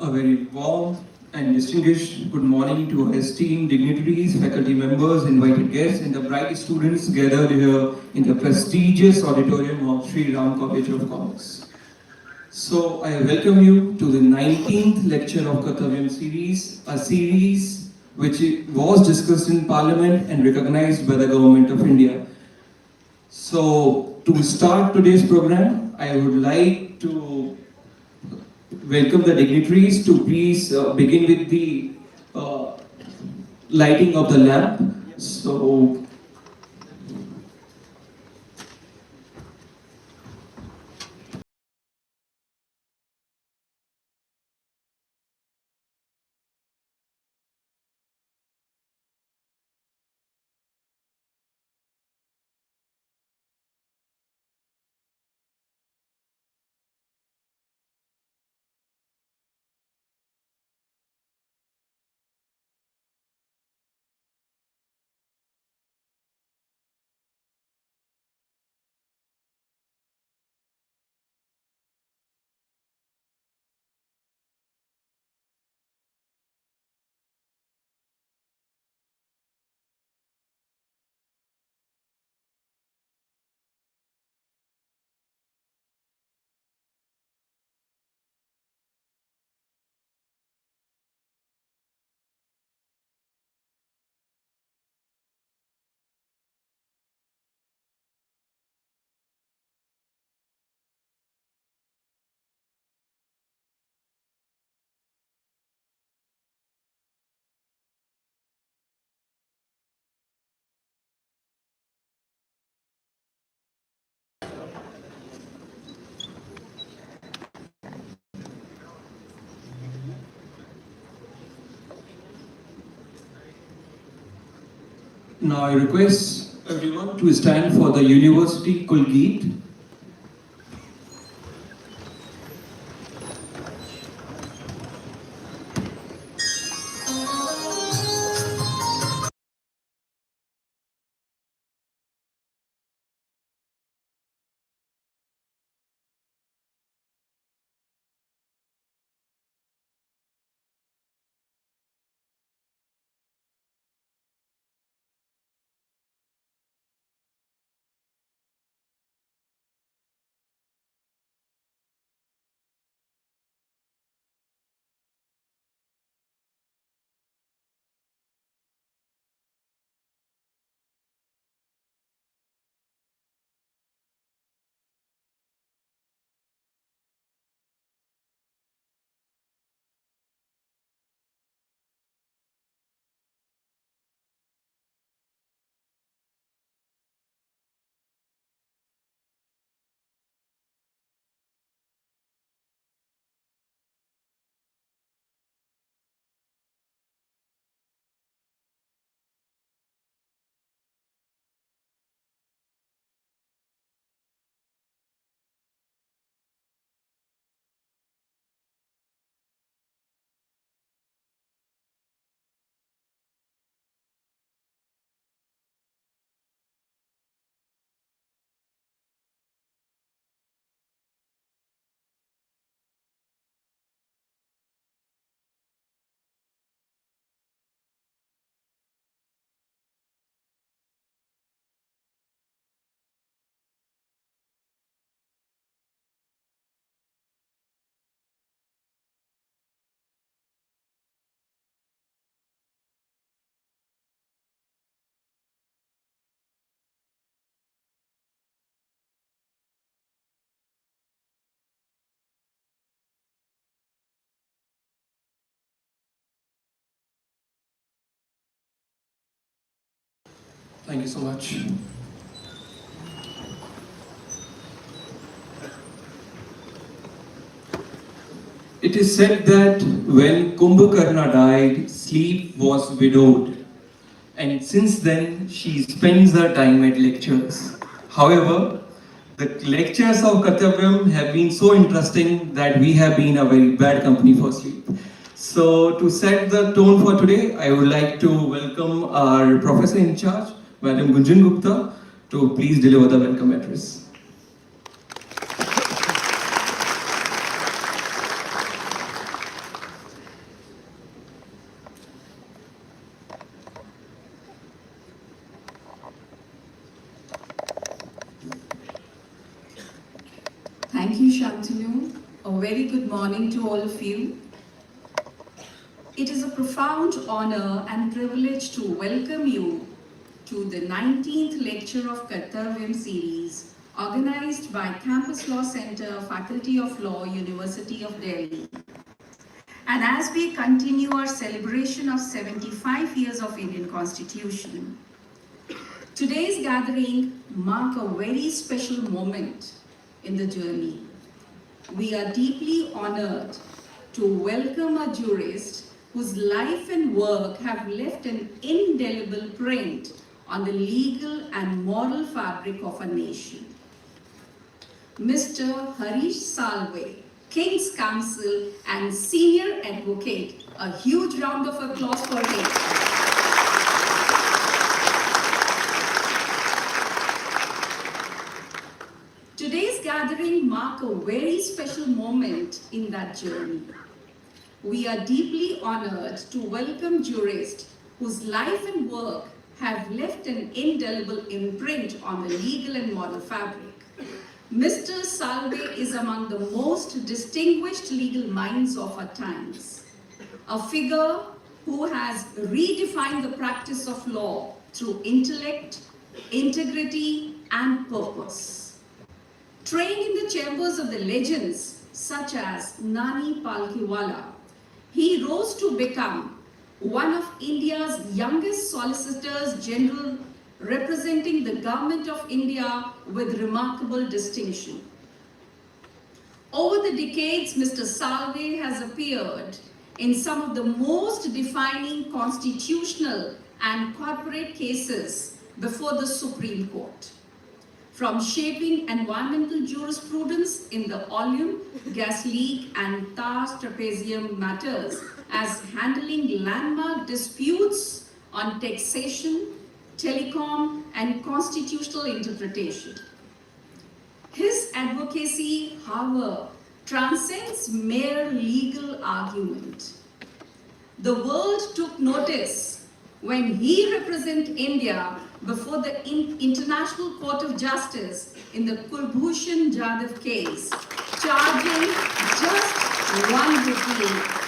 A very warm and distinguished good morning to our esteemed dignitaries, faculty members, invited guests, and the bright students gathered here in the prestigious auditorium of Sri Ram College of Commerce. So I welcome you to the 19th lecture of Kartavyam series, a series which was discussed in Parliament and recognized by the Government of India. So to start today's program, I would like to welcome the dignitaries to please begin with the uh, lighting of the lamp. So, now I request everyone to stand for the University Kulgeet. Thank you so much. It is said that when Kumbhakarna died, sleep was widowed, and since then she spends her time at lectures. However, the lectures of Kartavyam have been so interesting that we have been a very bad company for sleep. So to set the tone for today, I would like to welcome our professor in charge, Madam Gunjan Gupta, to please deliver the welcome address. Thank you, Shantanu. A very good morning to all of you. It is a profound honor and privilege to welcome you to the 19th lecture of Kartavyam series organized by Campus Law Center, Faculty of Law, University of Delhi. And as we continue our celebration of 75 years of Indian Constitution, today's gathering marks a very special moment in the journey. We are deeply honored to welcome a jurist whose life and work have left an indelible print on the legal and moral fabric of a nation. Mr. Harish Salve, King's Counsel and Senior Advocate. A huge round of applause for him. Today's gathering marks a very special moment in that journey. We are deeply honored to welcome jurists whose life and work have left an indelible imprint on the legal and moral fabric. Mr. Salve is among the most distinguished legal minds of our times, a figure who has redefined the practice of law through intellect, integrity, and purpose. Trained in the chambers of the legends such as Nani Palkiwala, he rose to become one of India's youngest solicitors general, representing the government of India with remarkable distinction. Over the decades, Mr. Salve has appeared in some of the most defining constitutional and corporate cases before the Supreme Court. From shaping environmental jurisprudence in the Oleum, Gas Leak and Tar Trapezium matters, as handling landmark disputes on taxation, telecom, and constitutional interpretation. His advocacy, however, transcends mere legal argument. The world took notice when he represented India before the International Court of Justice in the Kulbhushan Jadhav case, charging just one rupee.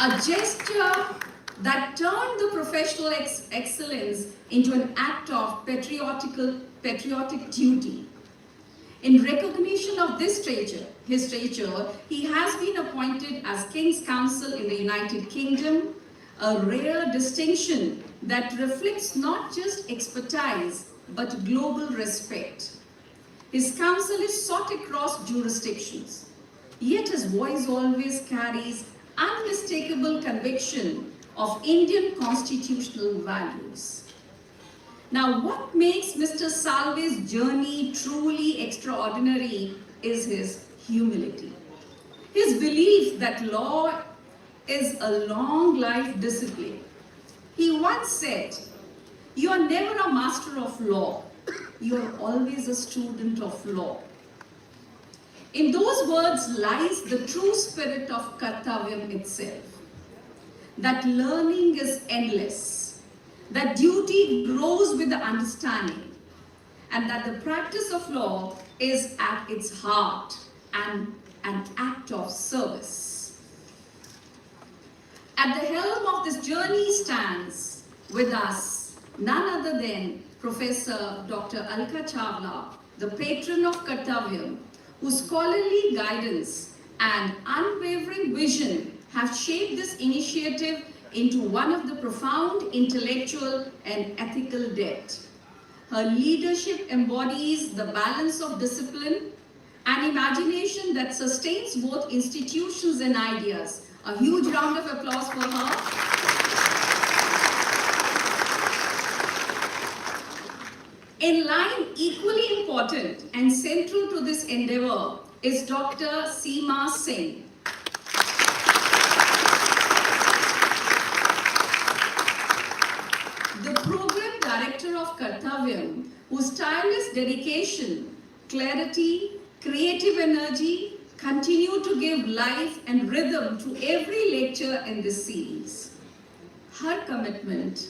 A gesture that turned the professional excellence into an act of patriotic duty. In recognition of his stature, he has been appointed as King's Counsel in the United Kingdom, a rare distinction that reflects not just expertise, but global respect. His counsel is sought across jurisdictions, yet his voice always carries unmistakable conviction of Indian constitutional values. Now, what makes Mr. Salve's journey truly extraordinary is his humility. His belief that law is a long life discipline. He once said, "You are never a master of law, you are always a student of law." In those words lies the true spirit of Kartavyam itself. That learning is endless, that duty grows with the understanding, and that the practice of law is at its heart and an act of service. At the helm of this journey stands with us none other than Professor Dr. Alka Chawla, the patron of Kartavyam, whose scholarly guidance and unwavering vision have shaped this initiative into one of the profound intellectual and ethical depth. Her leadership embodies the balance of discipline and imagination that sustains both institutions and ideas. A huge round of applause for her. In line equally important and central to this endeavor is Dr. Seema Singh. The program director of Kartavyam, whose tireless dedication, clarity, creative energy continue to give life and rhythm to every lecture in this series. Her commitment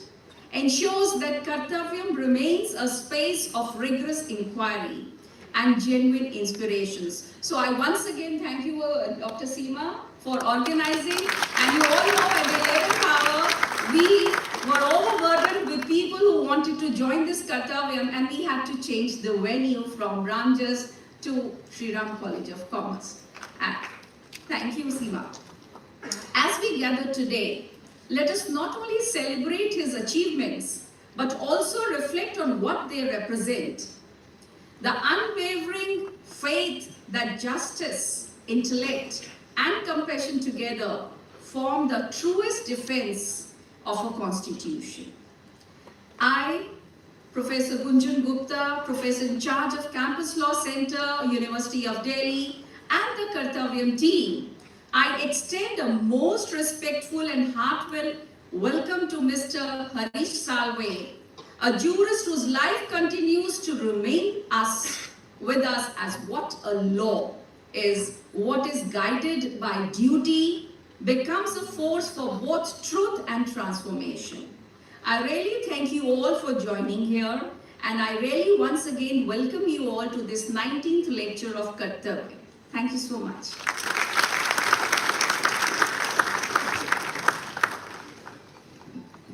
ensures that Kartavyam remains a space of rigorous inquiry and genuine inspirations. So I once again thank you, Dr. Seema, for organizing. And you all know at the 11th hour, we were overburdened with people who wanted to join this Kartavyam, and we had to change the venue from Ranjas to Sri Ram College of Commerce. Thank you, Seema. As we gather today, let us not only celebrate his achievements, but also reflect on what they represent. The unwavering faith that justice, intellect, and compassion together form the truest defense of a constitution. I, Professor Gunjan Gupta, Professor in charge of Campus Law Center, University of Delhi, and the Kartavyam team, I extend a most respectful and heartfelt welcome to Mr. Harish Salve, a jurist whose life continues to remain with us as what a law is, what is guided by duty, becomes a force for both truth and transformation. I really thank you all for joining here, and I really once again welcome you all to this 19th lecture of Kartavyam. Thank you so much.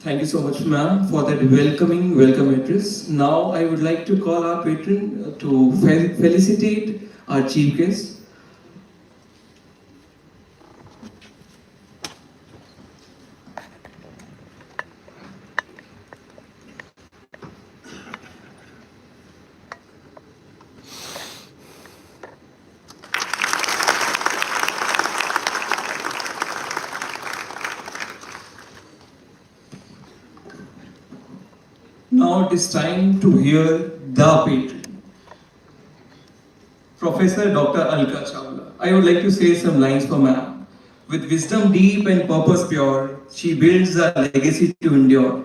Thank you so much, ma'am, for that welcome address. Now I would like to call our patron to felicitate our chief guest. Now it is time to hear the patron, Professor Dr. Alka Chawla. I would like to say some lines for ma'am. With wisdom deep and purpose pure, she builds a legacy to endure.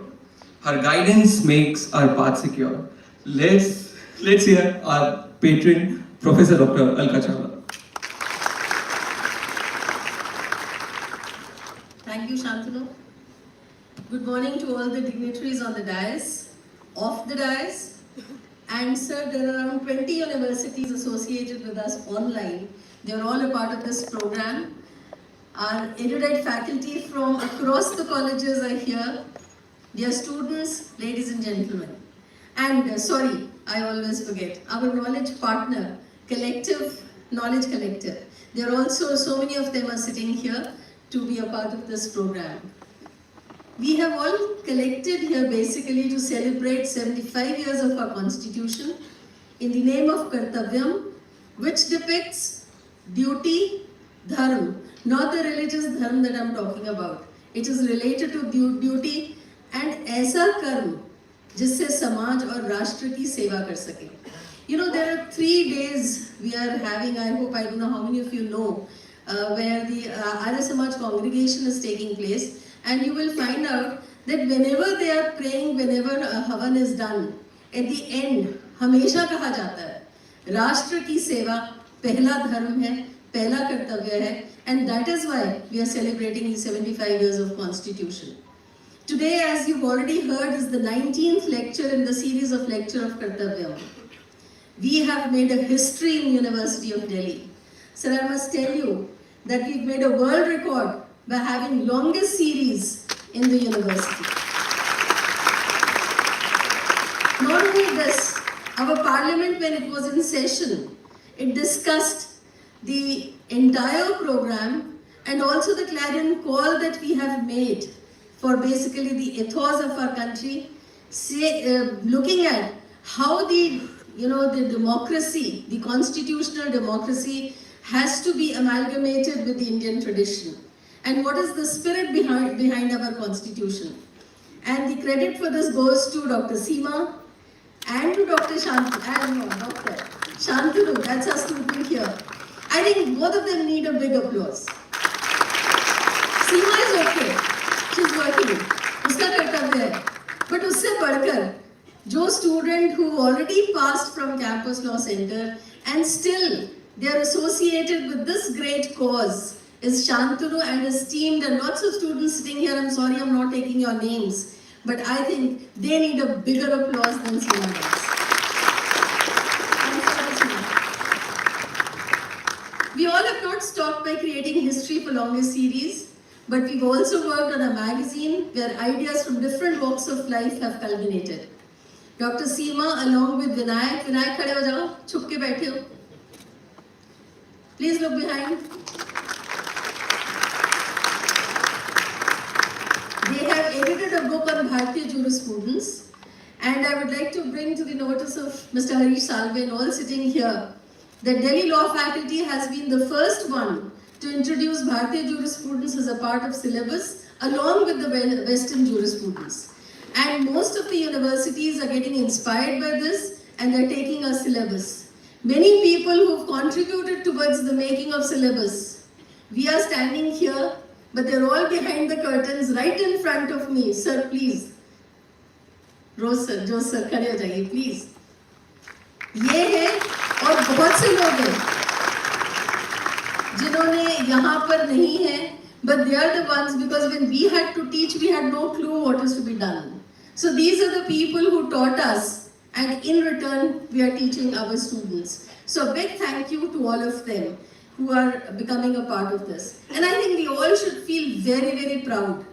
Her guidance makes our path secure. Let's hear our patron, Professor Dr. Alka Chawla. Thank you, Shantanu. Good morning to all the dignitaries on the dais, off the dais, and sir, there are around 20 universities associated with us online. They are all a part of this program. Our erudite faculty from across the colleges are here. Dear students, ladies and gentlemen. And sorry, I always forget, our knowledge partner, Knowledge Collective. There are also, so many of them are sitting here to be a part of this program. We have all collected here basically to celebrate 75 years of our constitution in the name of Kartavyam, which depicts duty, dharma, not the religious dharma that I'm talking about. It is related to duty and aisa karma, jisse samaj aur rashtra ki seva kar sake. You know, there are 3 days we are having, I don't know how many of you know, where the Arya Samaj congregation is taking place. And you will find out that whenever they are praying, whenever Havan is done, at the end, हमेशा कहा जाता है, राष्ट्र की सेवा पहला धर्म है, पहला कर्तव्य है, and that is why we are celebrating the 75 years of Constitution. Today, as you've already heard, is the 19th lecture in the series of lecture of Kartavyam. We have made a history in University of Delhi. Sir, I must tell you that we've made a world record by having longest series in the university. Not only this, our parliament, when it was in session, it discussed the entire program and also the clarion call that we have made for basically the ethos of our country, looking at how the democracy, the constitutional democracy has to be amalgamated with the Indian tradition. And what is the spirit behind our constitution? And the credit for this goes to Dr. Seema and to Dr. Shantanu, that's our student here. I think both of them need a big applause. Seema is okay, she's working, uska kartavya hai. But usse badhkar, jo student who already passed from Campus Law Center and still they are associated with this great cause is Shantanu and his team. There are lots of students sitting here. I'm sorry I'm not taking your names, but I think they need a bigger applause than Seema does. We all have not stopped by creating history for longer series, but we've also worked on a magazine where ideas from different walks of life have culminated. Dr. Seema along with Vinayak khade ho jao, chup ke baithe ho. Please look behind. They have edited a book on Bharatiya jurisprudence, and I would like to bring to the notice of Mr. Harish Salve and all sitting here that Delhi Law Faculty has been the first one to introduce Bharatiya jurisprudence as a part of syllabus along with the Western jurisprudence. And most of the universities are getting inspired by this and they're taking a syllabus. Many people who've contributed towards the making of syllabus. We are standing here, but they're all behind the curtains right in front of me. Sir, please. Rose sir, Joe sir, खड़े हो जाइए, please. ये है और बहुत से लोग हैं जिन्होंने यहाँ पर नहीं हैं, but they are the ones, because when we had to teach, we had no clue what is to be done. So these are the people who taught us, and in return, we are teaching our students. So a big thank you to all of them who are becoming a part of this. And I think we all should feel very, very proud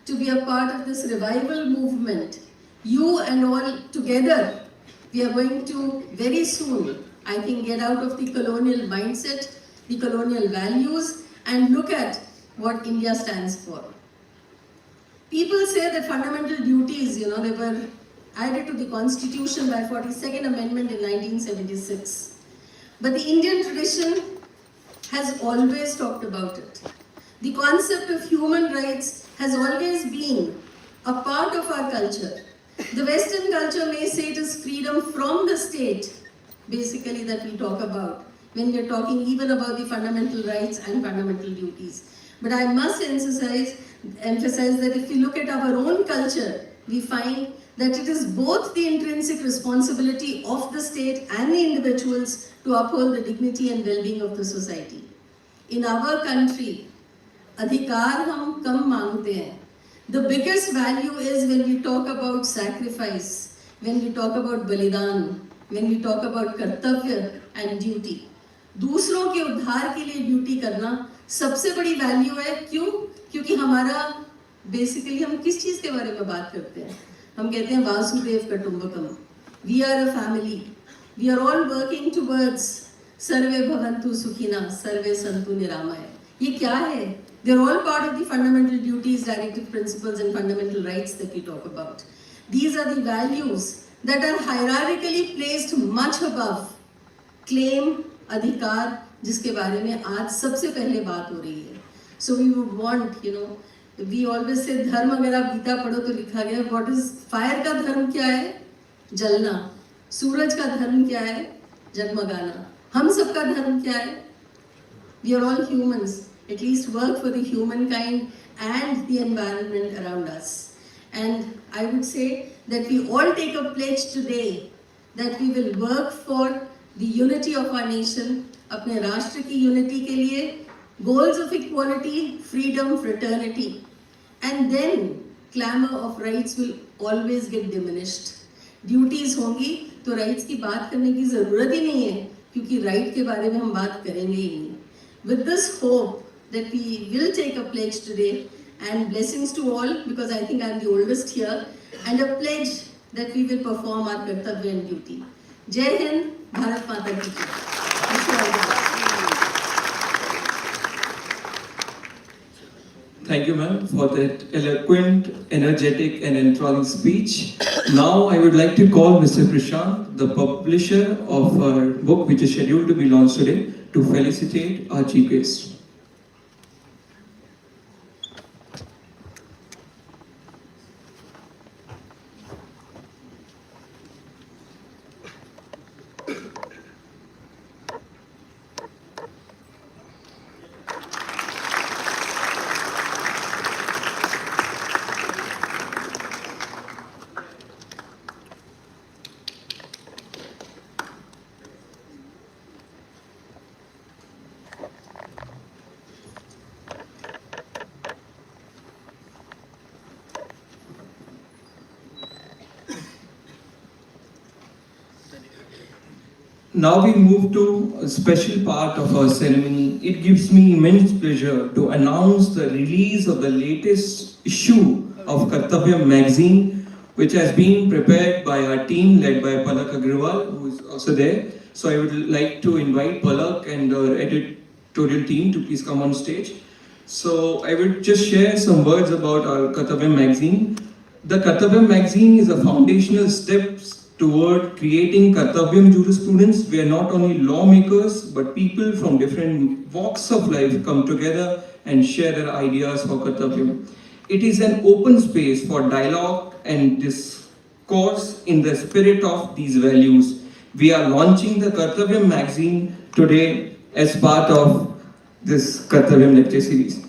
to be a part of this revival movement. You and all together, we are going to very soon, I think, get out of the colonial mindset, the colonial values, and look at what India stands for. People say that fundamental duties, they were added to the Constitution by 42nd Amendment in 1976. But the Indian tradition has always talked about it. The concept of human rights has always been a part of our culture. The Western culture may say it is freedom from the state, basically, that we talk about when we are talking even about the fundamental rights and fundamental duties. But I must emphasize that if we look at our own culture, we find that it is both the intrinsic responsibility of the state and the individuals to uphold the dignity and well-being of the society. In our country, adhikar hum kam mangte hain. The biggest value is when we talk about sacrifice, when we talk about balidan, when we talk about kartavya and duty. दूसरों के उद्धार के लिए duty करना सबसे बड़ी value है. क्यों? क्योंकि हमारा बेसिकली हम किस चीज के बारे में बात करते हैं? हम कहते हैं Vasudev कुटुंबकम. We are a family. We are all working towards सर्वे भवन्तु सुखिनः, सर्वे सन्तु निरामय. ये क्या है? They're all part of the fundamental duties, directive principles and fundamental rights that we talk about. These are the values that are hierarchically placed much above claim, अधिकार, जिसके बारे में आज सबसे पहले बात हो रही है. So we would want, we always say धर्म, अगर आप गीता पढ़ो तो लिखा गया what is fire का धर्म क्या है? जलना. सूरज का धर्म क्या है? जगमगाना. हम सबका धर्म क्या है? We are all humans. At least work for the humankind and the environment around us. And I would say that we all take a pledge today that we will work for the unity of our nation, अपने राष्ट्र की unity के लिए, goals of equality, freedom, fraternity. And then clamor of rights will always get diminished. Duties होंगी तो rights की बात करने की ज़रूरत ही नहीं है, क्योंकि right के बारे में हम बात करेंगे ही नहीं. With this hope that we will take a pledge today, and blessings to all, because I think I am the oldest here, and a pledge that we will perform our kartavya and duty. Jai Hind, Bharat Mata Ki Jai. Thank you, ma'am, for that eloquent, energetic, and enthralling speech. Now, I would like to call Mr. Prashant, the publisher of our book, which is scheduled to be launched today, to felicitate our chief guest. Now we move to a special part of our ceremony. It gives me immense pleasure to announce the release of the latest issue of Kartavyam magazine, which has been prepared by our team led by Palak Agrawal, who is also there. So I would like to invite Palak and our editorial team to please come on stage. So I will just share some words about our Kartavyam magazine. The Kartavyam magazine is a foundational step toward creating Kartavyam jurisprudence where not only lawmakers but people from different walks of life come together and share their ideas for Kartavyam. It is an open space for dialogue and discourse in the spirit of these values. We are launching the Kartavyam magazine today as part of this Kartavyam lecture series.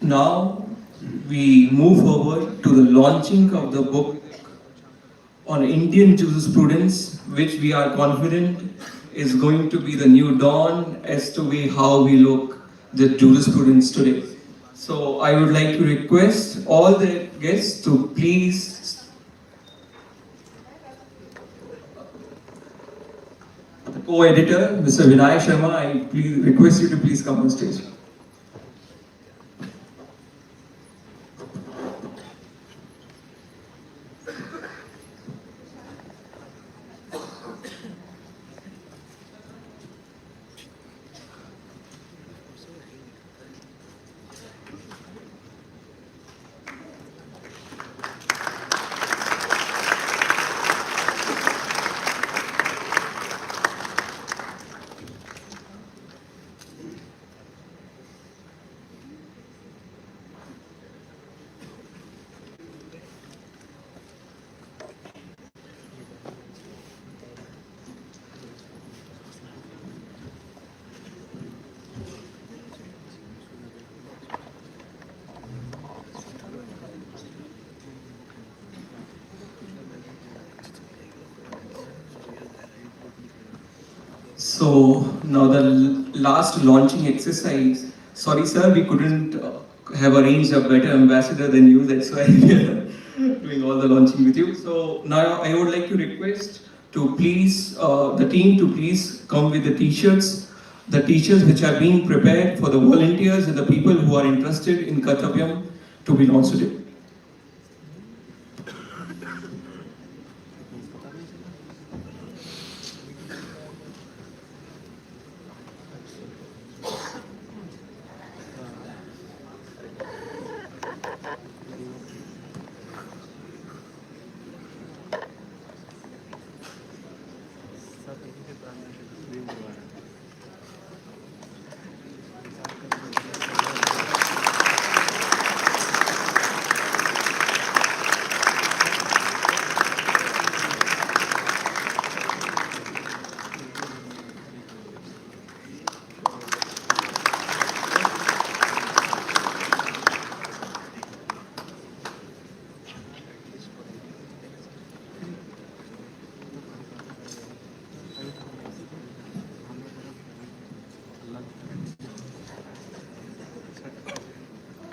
Now we move forward to the launching of the book on Indian jurisprudence, which we are confident is going to be the new dawn as to how we look the jurisprudence today. So I would like to request all the guests to please, the co-editor, Mr. Vinay Sharma, I please request you to please come on stage. So now the last launching exercise. Sorry, sir, we couldn't have arranged a better ambassador than you. That's why we are doing all the launching with you. So now I would like to request to please the team to please come with the t-shirts which are being prepared for the volunteers and the people who are interested in Kartavyam to be launched today.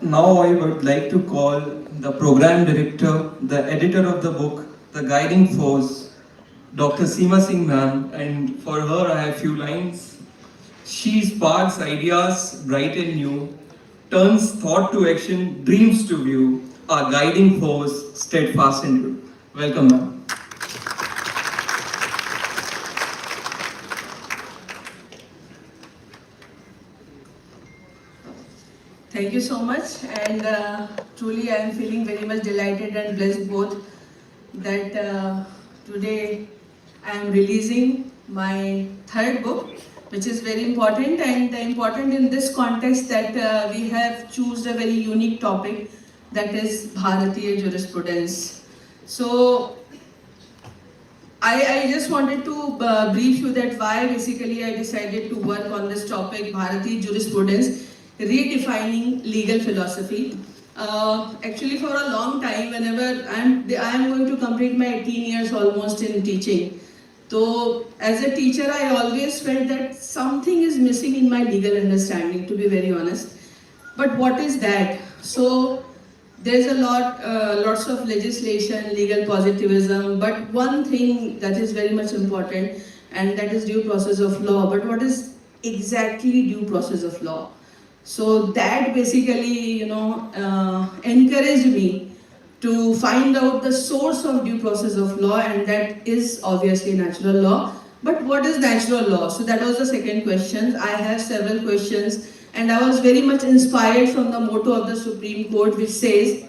Now I would like to call the program director, the editor of the book, the guiding force, Dr. Seema Singh ma'am, and for her I have few lines. She sparks ideas bright and new, turns thought to action, dreams to view, our guiding force, steadfast and true. Welcome ma'am. Thank you so much, and truly I am feeling very much delighted and blessed both that today I am releasing my third book, which is very important, and important in this context that we have chosen a very unique topic, that is Bharatiya jurisprudence. So I just wanted to brief you that why basically I decided to work on this topic, Bharatiya jurisprudence, redefining legal philosophy. Actually, for a long time, whenever I am going to complete my 18 years almost in teaching. So, as a teacher, I always felt that something is missing in my legal understanding, to be very honest. But what is that? So, there's a lots of legislation, legal positivism, but one thing that is very much important, and that is due process of law. But what is exactly due process of law? So that basically, encouraged me to find out the source of due process of law, and that is obviously natural law. But what is natural law? So that was the second question. I have several questions, and I was very much inspired from the motto of the Supreme Court, which says,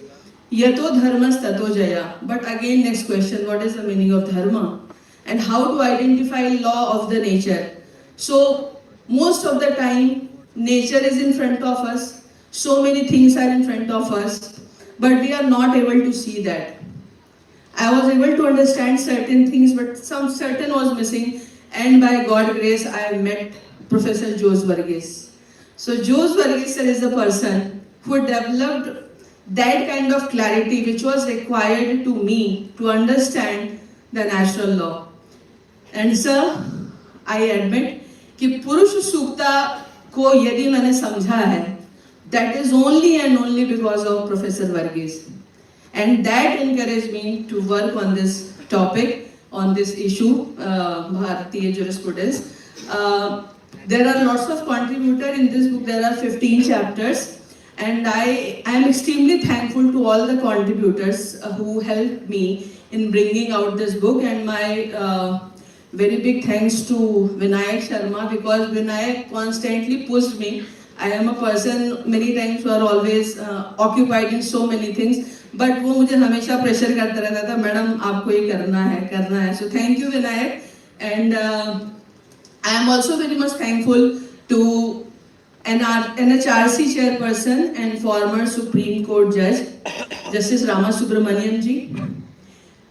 Yato dharmas tato jaya. But again, next question, what is the meaning of dharma? And how to identify law of the nature? So most of the time, nature is in front of us, so many things are in front of us, but we are not able to see that. I was able to understand certain things, but some certain was missing, and by God's grace, I met Professor Jose Varghese. So Jose Varghese sir is the person who developed that kind of clarity which was required to me to understand the natural law. And sir, I admit कि पुरुष सूक्ता को यदि मैंने समझा है, that is only and only because of Professor Varghese, and that encouraged me to work on this topic, on this issue, Bharatiya jurisprudence. There are lots of contributors in this book. There are 15 chapters, and I am extremely thankful to all the contributors who helped me in bringing out this book, and my very big thanks to Vinayak Sharma, because Vinayak constantly pushed me. I am a person many times who are always occupied in so many things, but वो मुझे हमेशा pressure करता रहता था, madam आपको ये करना है. So thank you Vinayak, and I am also very much thankful to NHRC chairperson and former Supreme Court Judge, Justice Rama Subramaniam ji,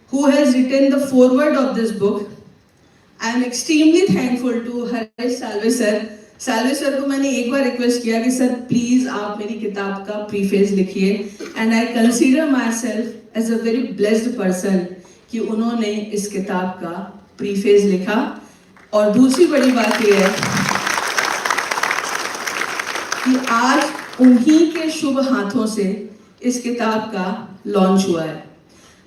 who has written the foreword of this book. I am extremely thankful to Harish Salve sir. Salve sir को मैंने एक बार request किया कि sir please आप मेरी किताब का preface लिखिए, and I consider myself as a very blessed person कि उन्होंने इस किताब का preface लिखा. और दूसरी बड़ी बात यह है कि आज उन्हीं के शुभ हाथों से इस किताब का लॉन्च हुआ है।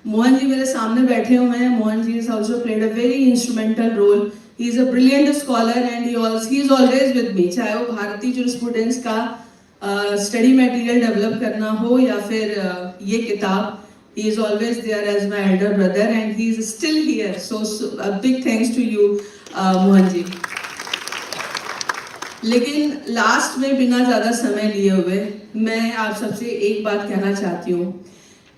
मोहन जी मेरे सामने बैठे हुए हैं। Mohan ji has also played a very instrumental role. He is a brilliant scholar and he is always with me. चाहे वो भारतीय jurisprudence का स्टडी मटेरियल डेवलप करना हो या फिर ये किताब, he is always there as my elder brother and he is still here. So a big thanks to you, Mohan ji. लेकिन लास्ट में बिना ज़्यादा समय लिए हुए मैं आप सबसे एक बात कहना चाहती हूँ।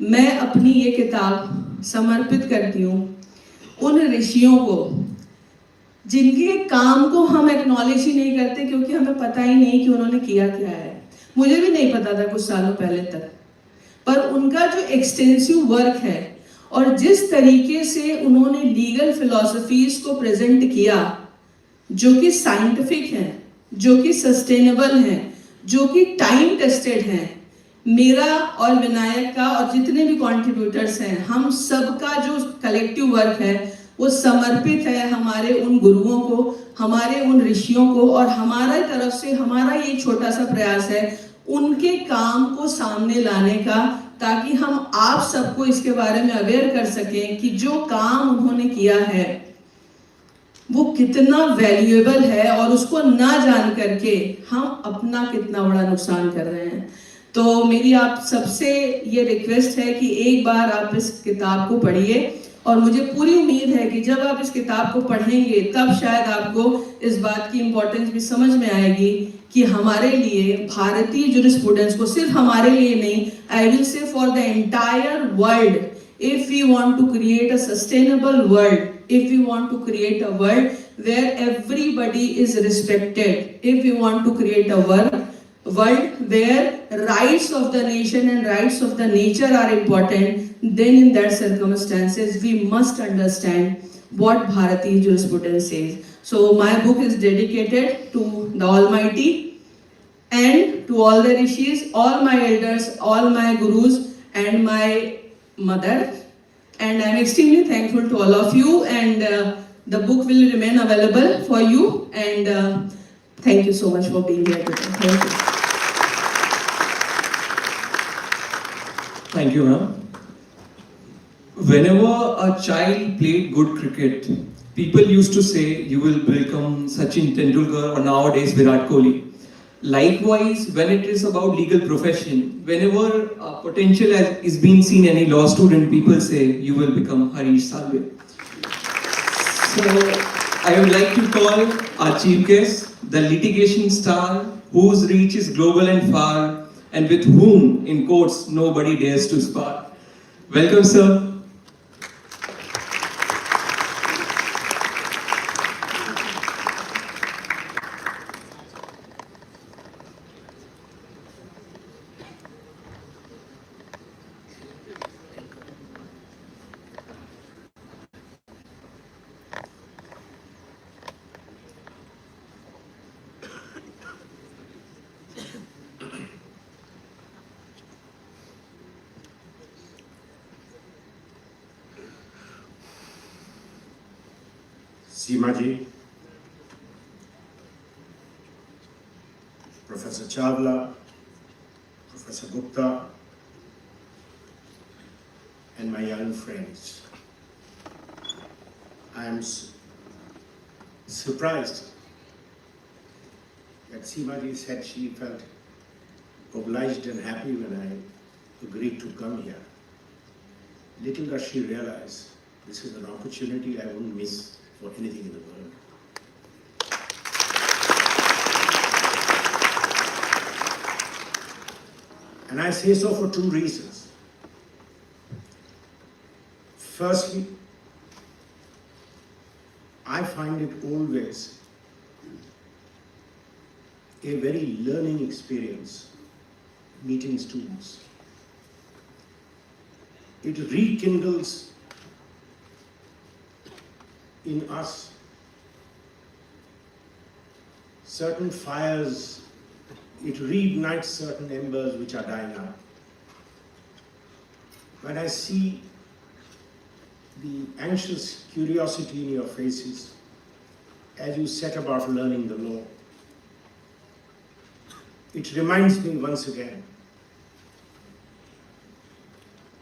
मैं अपनी ये किताब समर्पित करती हूँ उन ऋषियों को जिनके काम को हम एक्नॉलेज ही नहीं करते, क्योंकि हमें पता ही नहीं कि उन्होंने किया क्या है। मुझे भी नहीं पता था कुछ सालों पहले तक, पर उनका जो एक्सटेंसिव वर्क है और जिस तरीके से उन्होंने लीगल फिलॉसफीज को प्रेजेंट किया, जो कि साइंटिफिक हैं, जो कि सस्टेनेबल हैं, जो कि टाइम टेस्टेड हैं, मेरा और विनायक का और जितने भी कंट्रीब्यूटर्स हैं, हम सबका जो कलेक्टिव वर्क है वो समर्पित है हमारे उन गुरुओं को, हमारे उन ऋषियों को, और हमारा तरफ से हमारा ये छोटा सा प्रयास है उनके काम को सामने लाने का, ताकि हम आप सबको इसके बारे में अवेयर कर सकें कि जो काम उन्होंने किया है वो कितना वैल्यूएबल है और उसको ना जान करके हम अपना कितना बड़ा नुकसान कर रहे हैं। तो मेरी आप सबसे ये रिक्वेस्ट है कि एक बार आप इस किताब को पढ़िए, और मुझे पूरी उम्मीद है कि जब आप इस किताब को पढ़ेंगे तब शायद आपको इस बात की इम्पोर्टेंस भी समझ में आएगी कि हमारे लिए भारतीय जुरिस्प्रूडेंस को, सिर्फ हमारे लिए नहीं, I will say for the entire world, if we want to create a sustainable world, if we want to create a world where everybody is respected, if we want to create a world where rights of the nation and rights of the nature are important, then in that circumstances we must understand what Bharatiya jurisprudence says. So my book is dedicated to the Almighty and to all the rishis, all my elders, all my gurus and my mother, and I am extremely thankful to all of you, and the book will remain available for you, and thank you so much for being here today. Thank you. Thank you, ma'am. Whenever a child played good cricket, people used to say, you will become Sachin Tendulkar or nowadays Virat Kohli. Likewise, when it is about legal profession, whenever potential is being seen in any law student, people say, you will become Harish Salve. So, I would like to call our chief guest, the litigation star, whose reach is global and far, and with whom, in courts, nobody dares to spar. Welcome, sir. Seema ji, Professor Chawla, Professor Gupta, and my young friends. I am surprised that Seema ji said she felt obliged and happy when I agreed to come here. Little does she realize this is an opportunity I wouldn't miss for anything in the world. And I say so for two reasons. Firstly, I find it always a very learning experience meeting students. It rekindles in us certain fires, it reignites certain embers which are dying out. When I see the anxious curiosity in your faces, as you set about learning the law, it reminds me once again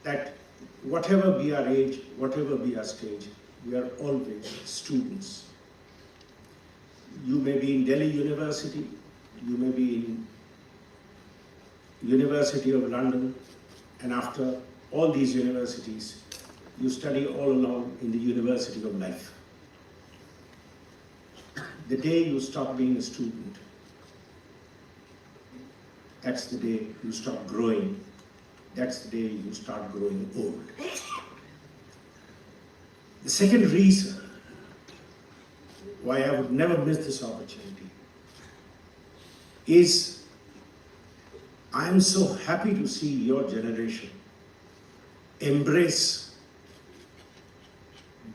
that whatever be our age, whatever be our stage, we are always students. You may be in Delhi University, you may be in University of London, and after all these universities, you study all along in the University of Life. The day you stop being a student, that's the day you stop growing. That's the day you start growing old. The second reason why I would never miss this opportunity is I am so happy to see your generation embrace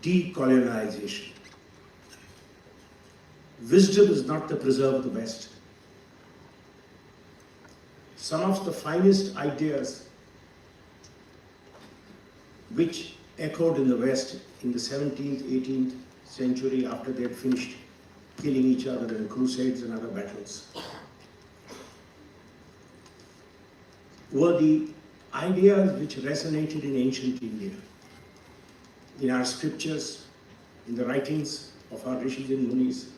decolonization. Wisdom is not the preserve of the West. Some of the finest ideas which echoed in the West in the 17th, 18th century after they had finished killing each other in crusades and other battles, were the ideas which resonated in ancient India, in our scriptures, in the writings of our rishis and munis,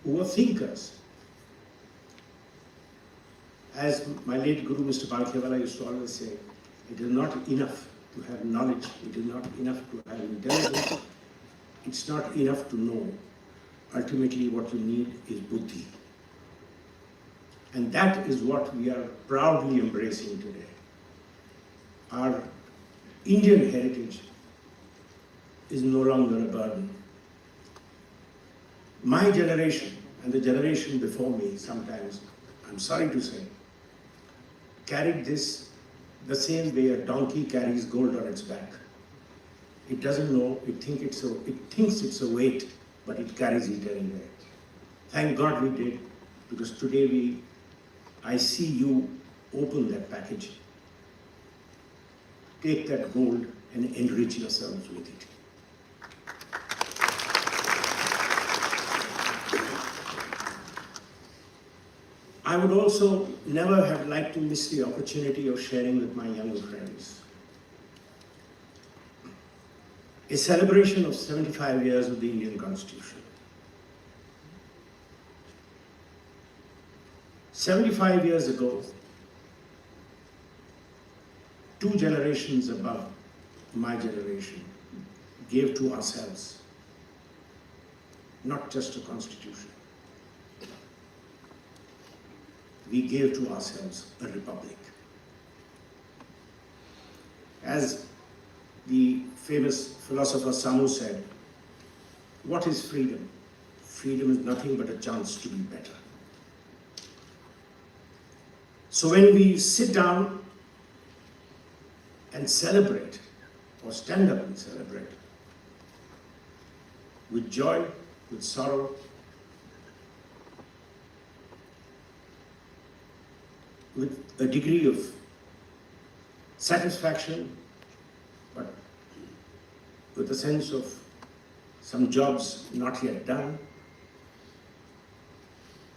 who were thinkers. As my late Guru, Mr. Palkhiwala, used to always say, it is not enough to have knowledge, it is not enough to have intelligence, it's not enough to know. Ultimately, what you need is buddhi. And that is what we are proudly embracing today. Our Indian heritage is no longer a burden. My generation and the generation before me, sometimes, I'm sorry to say, carried this the same way a donkey carries gold on its back. It doesn't know, it thinks it's a weight, but it carries it anyway. Thank God we did, because today I see you open that package, take that gold and enrich yourselves with it. I would also never have liked to miss the opportunity of sharing with my younger friends a celebration of 75 years of the Indian Constitution. 75 years ago, two generations above my generation gave to ourselves not just a constitution. We gave to ourselves a republic. As the famous philosopher Samu said, what is freedom? Freedom is nothing but a chance to be better. So when we sit down and celebrate, or stand up and celebrate, with joy, with sorrow, with a degree of satisfaction, but with a sense of some jobs not yet done,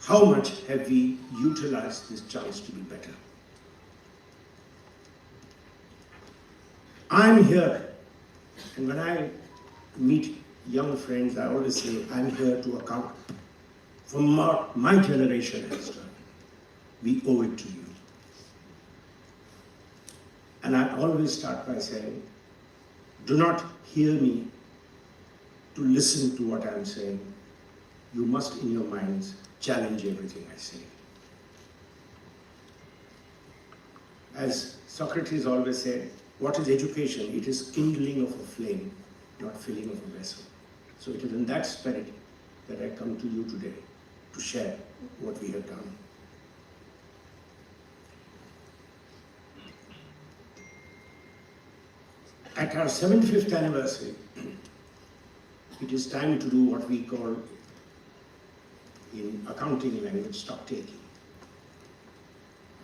how much have we utilized this chance to be better? I'm here, and when I meet young friends, I always say, I'm here to account for what my generation has done. We owe it to you. And I always start by saying, do not hear me to listen to what I'm saying. You must, in your minds, challenge everything I say. As Socrates always said, what is education? It is kindling of a flame, not filling of a vessel. So it is in that spirit that I come to you today to share what we have done. At our 75th anniversary, it is time to do what we call in accounting language stock taking.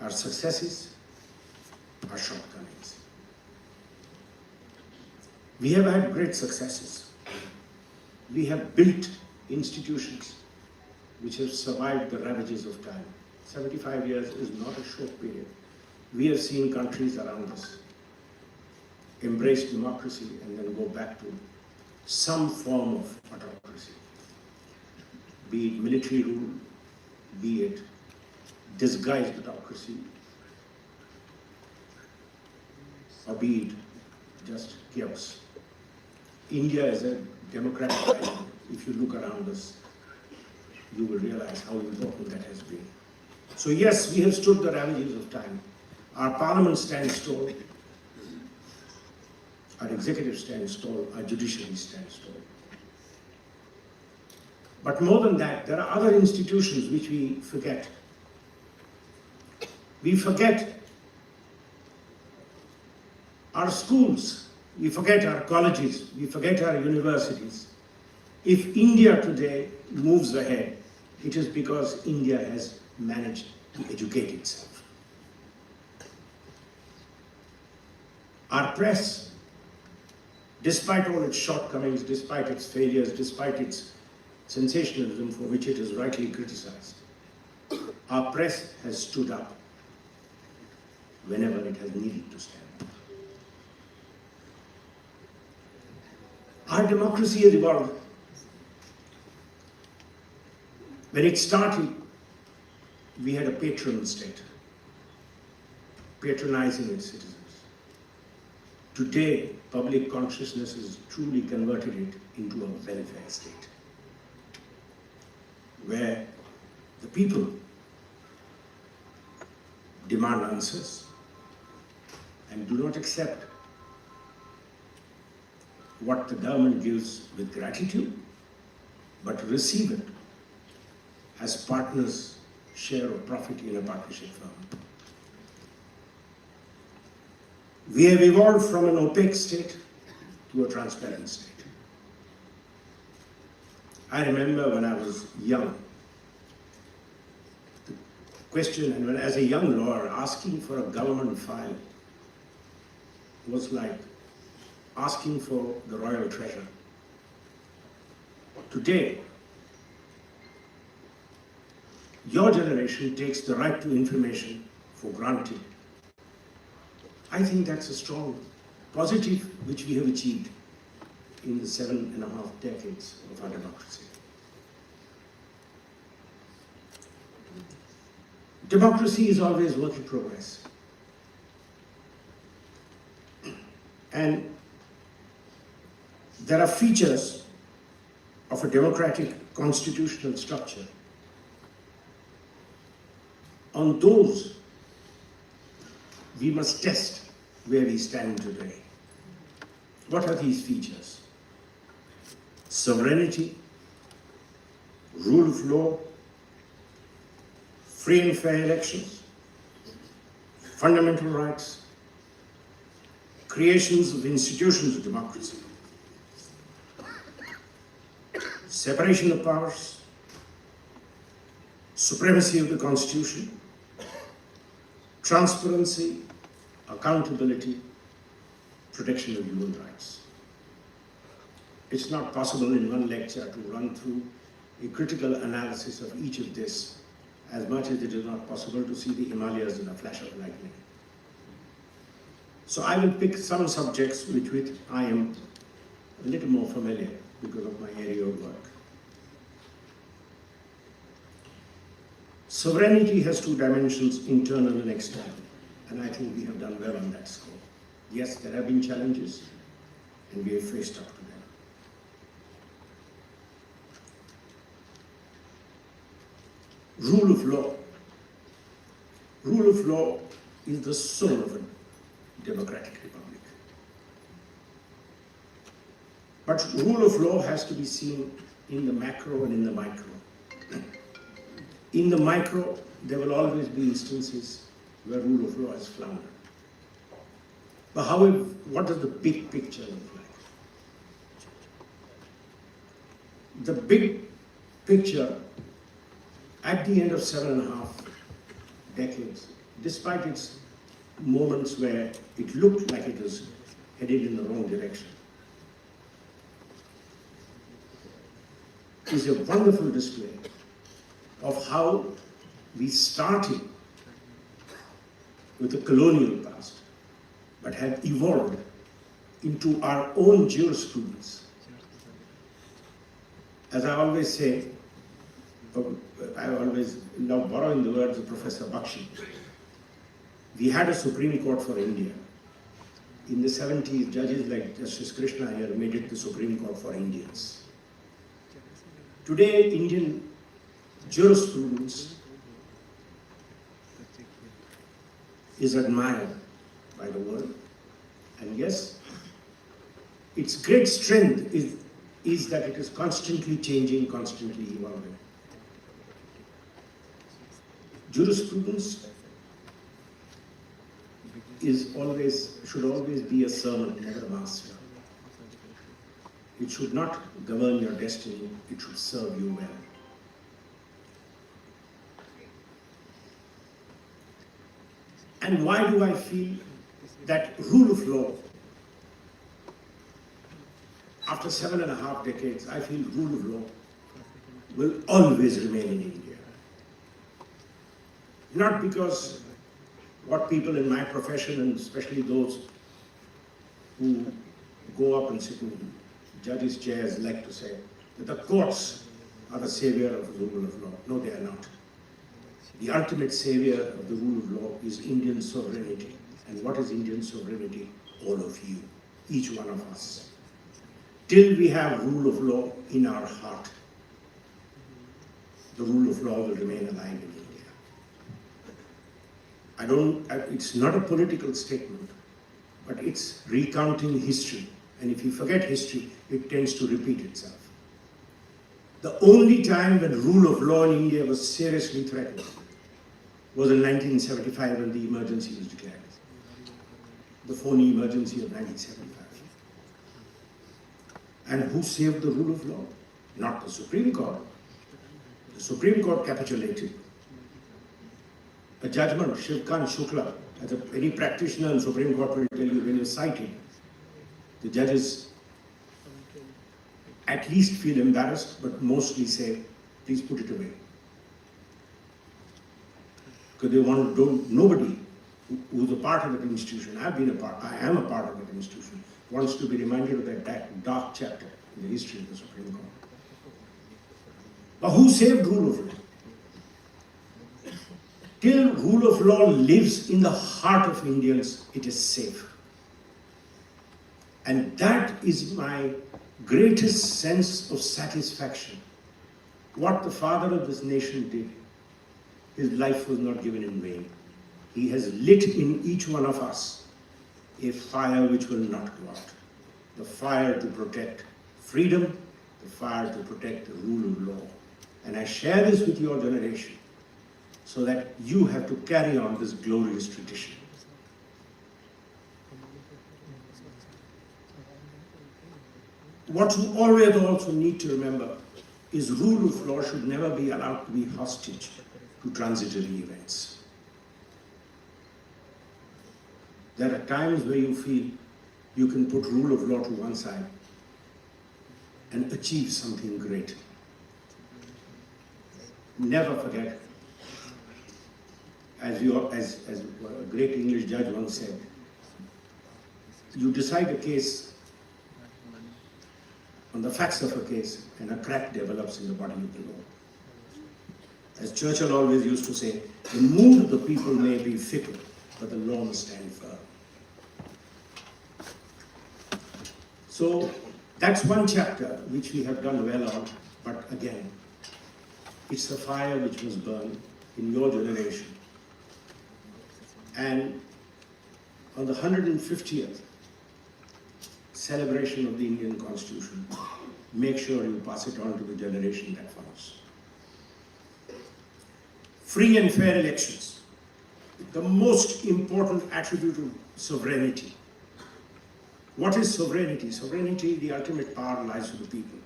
Our successes, our shortcomings. We have had great successes. We have built institutions which have survived the ravages of time. 75 years is not a short period. We have seen countries around us embrace democracy and then go back to some form of autocracy, be it military rule, be it disguised autocracy, or be it just chaos. India is a democratic island. If you look around us, you will realize how important that has been. So yes, we have stood the ravages of time. Our parliament stands tall, our executive stands tall, our judiciary stands tall. But more than that, there are other institutions which we forget. We forget our schools, we forget our colleges, we forget our universities. If India today moves ahead, it is because India has managed to educate itself. Our press, despite all its shortcomings, despite its failures, despite its sensationalism for which it is rightly criticized, our press has stood up whenever it has needed to stand up. Our democracy has evolved. When it started, we had a patron state, patronizing its citizens. Today, public consciousness has truly converted it into a welfare state, where the people demand answers and do not accept what the government gives with gratitude, but receive it as partners share a profit in a partnership firm. We have evolved from an opaque state to a transparent state. I remember when I was young, the question, and when as a young lawyer, asking for a government file was like asking for the royal treasure. Today, your generation takes the right to information for granted. I think that's a strong positive which we have achieved in the 7.5 decades of our democracy. Democracy is always work in progress. And there are features of a democratic constitutional structure. On those, we must test where we stand today. What are these features? Sovereignty, rule of law, free and fair elections, fundamental rights, creations of institutions of democracy, separation of powers, supremacy of the Constitution, transparency, accountability, protection of human rights. It's not possible in one lecture to run through a critical analysis of each of this, as much as it is not possible to see the Himalayas in a flash of lightning. So I will pick some subjects with I am a little more familiar because of my area of work. Sovereignty has two dimensions, internal and external, and I think we have done well on that score. Yes, there have been challenges, and we have faced up to them. Rule of law. Rule of law is the soul of a democratic republic. But rule of law has to be seen in the macro and in the micro. In the micro, there will always be instances where rule of law is floundered. But however, what does the big picture look like? The big picture, at the end of 7.5 decades, despite its moments where it looked like it was headed in the wrong direction, is a wonderful display of how we started with the colonial past, but have evolved into our own jurisprudence. As I always say, I always love borrowing the words of Professor Bakshi. We had a Supreme Court for India. In the 70s, judges like Justice Krishna here made it the Supreme Court for Indians. Today, Indian jurisprudence is admired by the world. And yes, its great strength is that it is constantly changing, constantly evolving. Jurisprudence should always be a servant, never a master. It should not govern your destiny, it should serve you well. And why do I feel that rule of law, after 7.5 decades, I feel rule of law will always remain in India. Not because what people in my profession, and especially those who go up and sit in judges' chairs, like to say, that the courts are the savior of the rule of law. No, they are not. The ultimate savior of the rule of law is Indian sovereignty. And what is Indian sovereignty? All of you, each one of us. Till we have rule of law in our heart, the rule of law will remain alive in India. It's not a political statement, but it's recounting history. And if you forget history, it tends to repeat itself. The only time when rule of law in India was seriously threatened was in 1975 when the emergency was declared. The phony emergency of 1975. And who saved the rule of law? Not the Supreme Court. The Supreme Court capitulated. A judgment, Shivkan Shukla, as any practitioner in Supreme Court will tell you, when you cite it, the judges at least feel embarrassed, but mostly say, please put it away. Because they want nobody who's a part of that institution, I am a part of that institution, wants to be reminded of that dark chapter in the history of the Supreme Court. But who saved rule of law? Till rule of law lives in the heart of Indians, it is safe. And that is my greatest sense of satisfaction. What the father of this nation did, his life was not given in vain. He has lit in each one of us a fire which will not go out. The fire to protect freedom, the fire to protect the rule of law. And I share this with your generation so that you have to carry on this glorious tradition. What you always also need to remember is rule of law should never be allowed to be hostage to transitory events. There are times where you feel you can put rule of law to one side and achieve something great. Never forget, as a great English judge once said, you decide a case on the facts of a case and a crack develops in the body of the law. As Churchill always used to say, the mood of the people may be fickle, but the law must stand firm. So that's one chapter which we have done well on, but again, it's a fire which was burned in your generation. And on the 150th celebration of the Indian Constitution, make sure you pass it on to the generation that follows. Free and fair elections, the most important attribute of sovereignty. What is sovereignty? Sovereignty, the ultimate power lies with the people.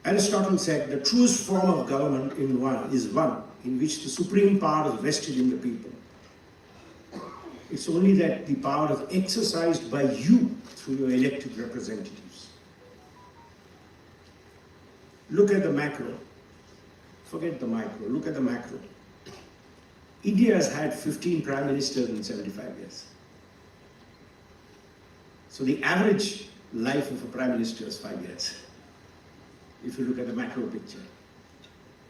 Aristotle said the truest form of government is one in which the supreme power is vested in the people. It's only that the power is exercised by you through your elected representatives. look at the macro. Forget the micro, look at the macro. India has had 15 prime ministers in 75 years. So the average life of a prime minister is 5 years, if you look at the macro picture.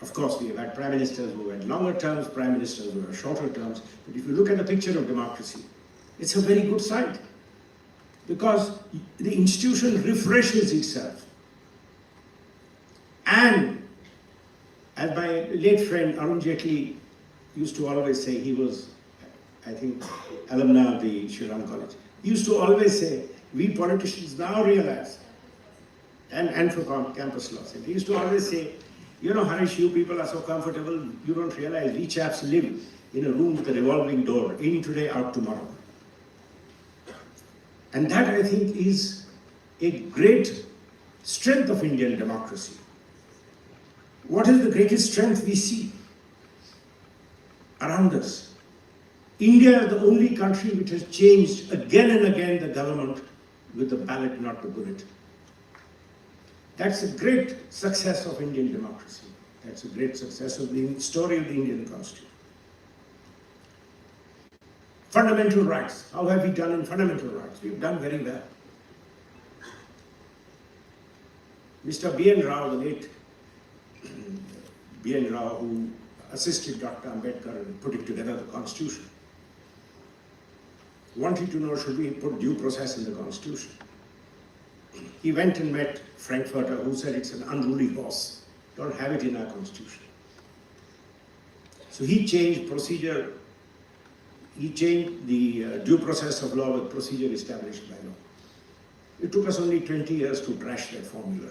Of course, we have had prime ministers who had longer terms, prime ministers who have shorter terms, but if you look at the picture of democracy, it's a very good sign, because the institution refreshes itself. And as my late friend Arun Jaitley used to always say, he was, I think, alumni of the Shri Ram College, he used to always say, we politicians now realize, and for campus law, he used to always say, you know, Harish, you people are so comfortable, you don't realize we chaps live in a room with a revolving door, in today, out tomorrow. And that, I think, is a great strength of Indian democracy. What is the greatest strength we see around us? India is the only country which has changed again and again the government with the ballot, not the bullet. That's a great success of Indian democracy. That's a great success of the story of the Indian Constitution. Fundamental rights. How have we done in fundamental rights? We've done very well. Mr. B.N. Rao, the late B.N. Rao, who assisted Dr. Ambedkar in putting together the Constitution, wanted to know, should we put due process in the Constitution? He went and met Frankfurter, who said it's an unruly horse. Don't have it in our Constitution. So he changed procedure. He changed the due process of law with procedure established by law. It took us only 20 years to trash that formula.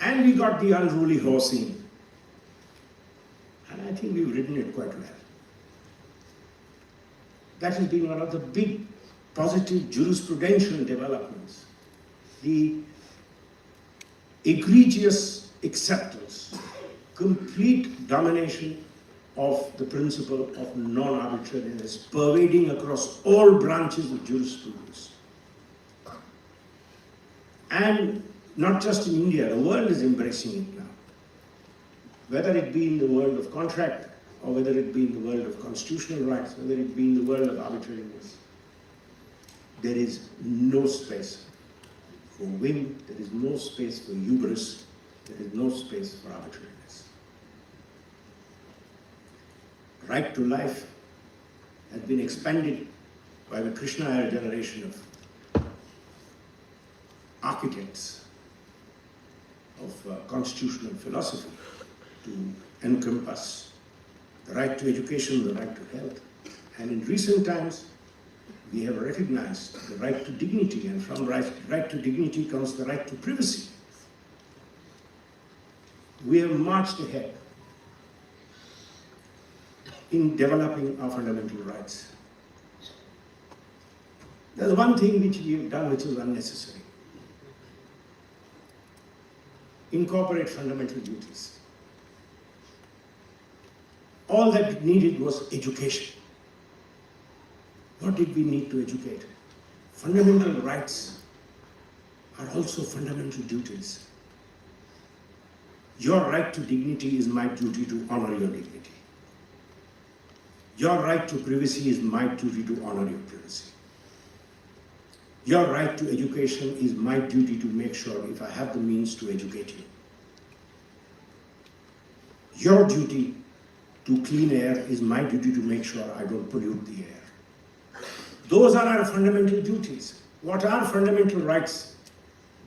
And we got the unruly horse in. And I think we've ridden it quite well. That has been one of the big positive jurisprudential developments. The egregious acceptance, complete domination of the principle of non-arbitrariness pervading across all branches of jurisprudence. And not just in India, the world is embracing it now. Whether it be in the world of contract, or whether it be in the world of constitutional rights, whether it be in the world of arbitrariness, there is no space for whim, there is no space for hubris, there is no space for arbitrariness. Right to life has been expanded by the Krishna generation of architects of constitutional philosophy to encompass the right to education, the right to health. And in recent times, we have recognized the right to dignity, and from right to dignity comes the right to privacy. We have marched ahead in developing our fundamental rights. There's one thing which we have done which is unnecessary. Incorporate fundamental duties. All that needed was education. What did we need to educate? Fundamental rights are also fundamental duties. Your right to dignity is my duty to honor your dignity. Your right to privacy is my duty to honor your privacy. Your right to education is my duty to make sure if I have the means to educate you. Your duty to clean air is my duty to make sure I don't pollute the air. Those are our fundamental duties. What are fundamental rights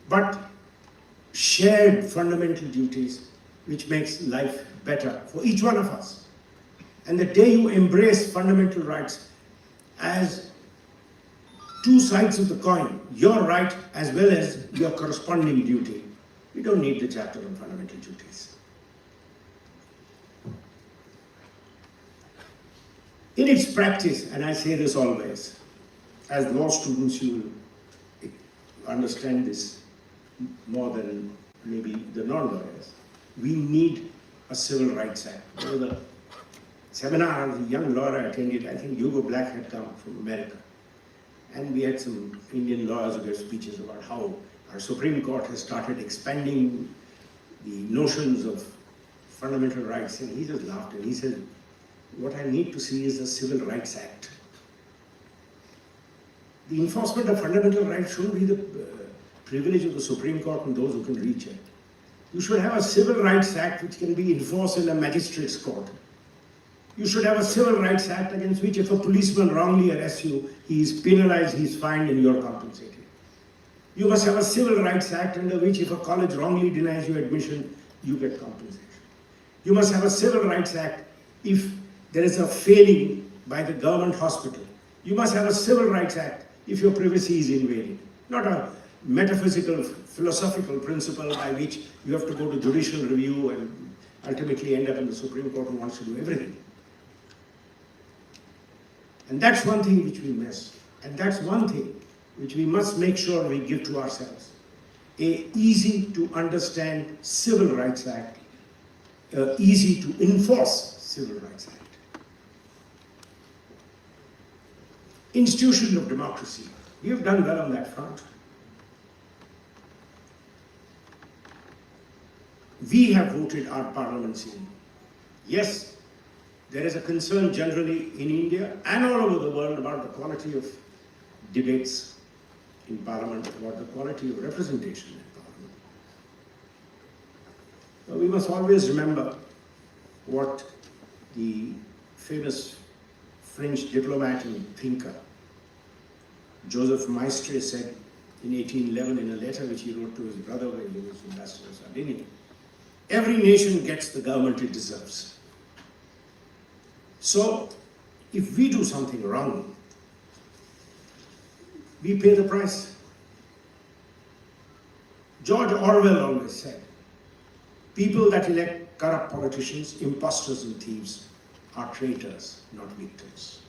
but shared fundamental duties which makes life better for each one of us? And the day you embrace fundamental rights as two sides of the coin, your right as well as your corresponding duty, we don't need the chapter on fundamental duties. In its practice, and I say this always, as law students you will understand this more than maybe the non-lawyers, we need a Civil Rights Act. You know, the seminar the young lawyer attended, I think Hugo Black had come from America. And we had some Indian lawyers who gave speeches about how our Supreme Court has started expanding the notions of fundamental rights, and he just laughed and he said, what I need to see is a Civil Rights Act. The enforcement of fundamental rights shouldn't be the privilege of the Supreme Court and those who can reach it. You should have a Civil Rights Act which can be enforced in a magistrate's court. You should have a Civil Rights Act against which if a policeman wrongly arrests you, he is penalized, he is fined, and you are compensated. You must have a Civil Rights Act under which if a college wrongly denies you admission, you get compensation. You must have a Civil Rights Act if there is a failing by the government hospital. You must have a Civil Rights Act if your privacy is invaded. Not a metaphysical, philosophical principle by which you have to go to judicial review and ultimately end up in the Supreme Court who wants to do everything. And that's one thing which we miss. And that's one thing which we must make sure we give to ourselves. A easy to understand Civil Rights Act, easy to enforce Civil Rights Act. Institution of democracy. We have done well on that front. We have voted our parliaments in. Yes, there is a concern generally in India and all over the world about the quality of debates in Parliament, about the quality of representation in Parliament. But we must always remember what the famous French diplomat and thinker Joseph Maistre said in 1811 in a letter which he wrote to his brother when he was ambassador to Sardinia. Every nation gets the government it deserves. So, if we do something wrong, we pay the price. George Orwell always said, people that elect corrupt politicians, impostors and thieves are traitors, not victims.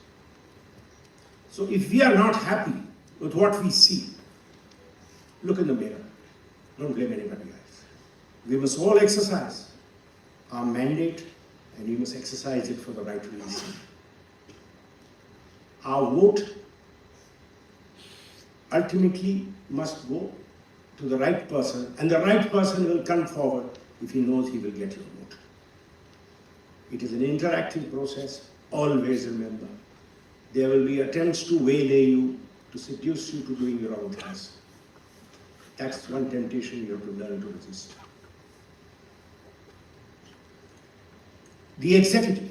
So if we are not happy with what we see, look in the mirror. Don't blame anybody else. We must all exercise our mandate, and we must exercise it for the right reason. Our vote ultimately must go to the right person, and the right person will come forward if he knows he will get your vote. It is an interactive process. Always remember, there will be attempts to waylay you, to seduce you to doing your own things. That's one temptation you have to learn to resist. The executive.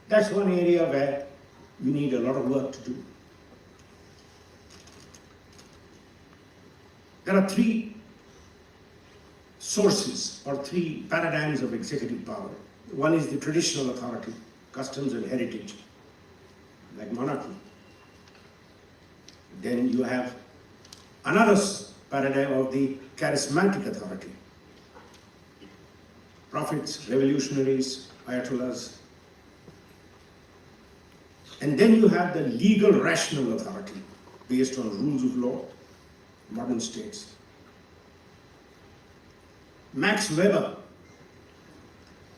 That's one area where you need a lot of work to do. There are three sources or three paradigms of executive power. One is the traditional authority, customs and heritage, like monarchy. Then you have another paradigm of the charismatic authority. Prophets, revolutionaries, ayatollahs. And then you have the legal rational authority based on rules of law, modern states. Max Weber,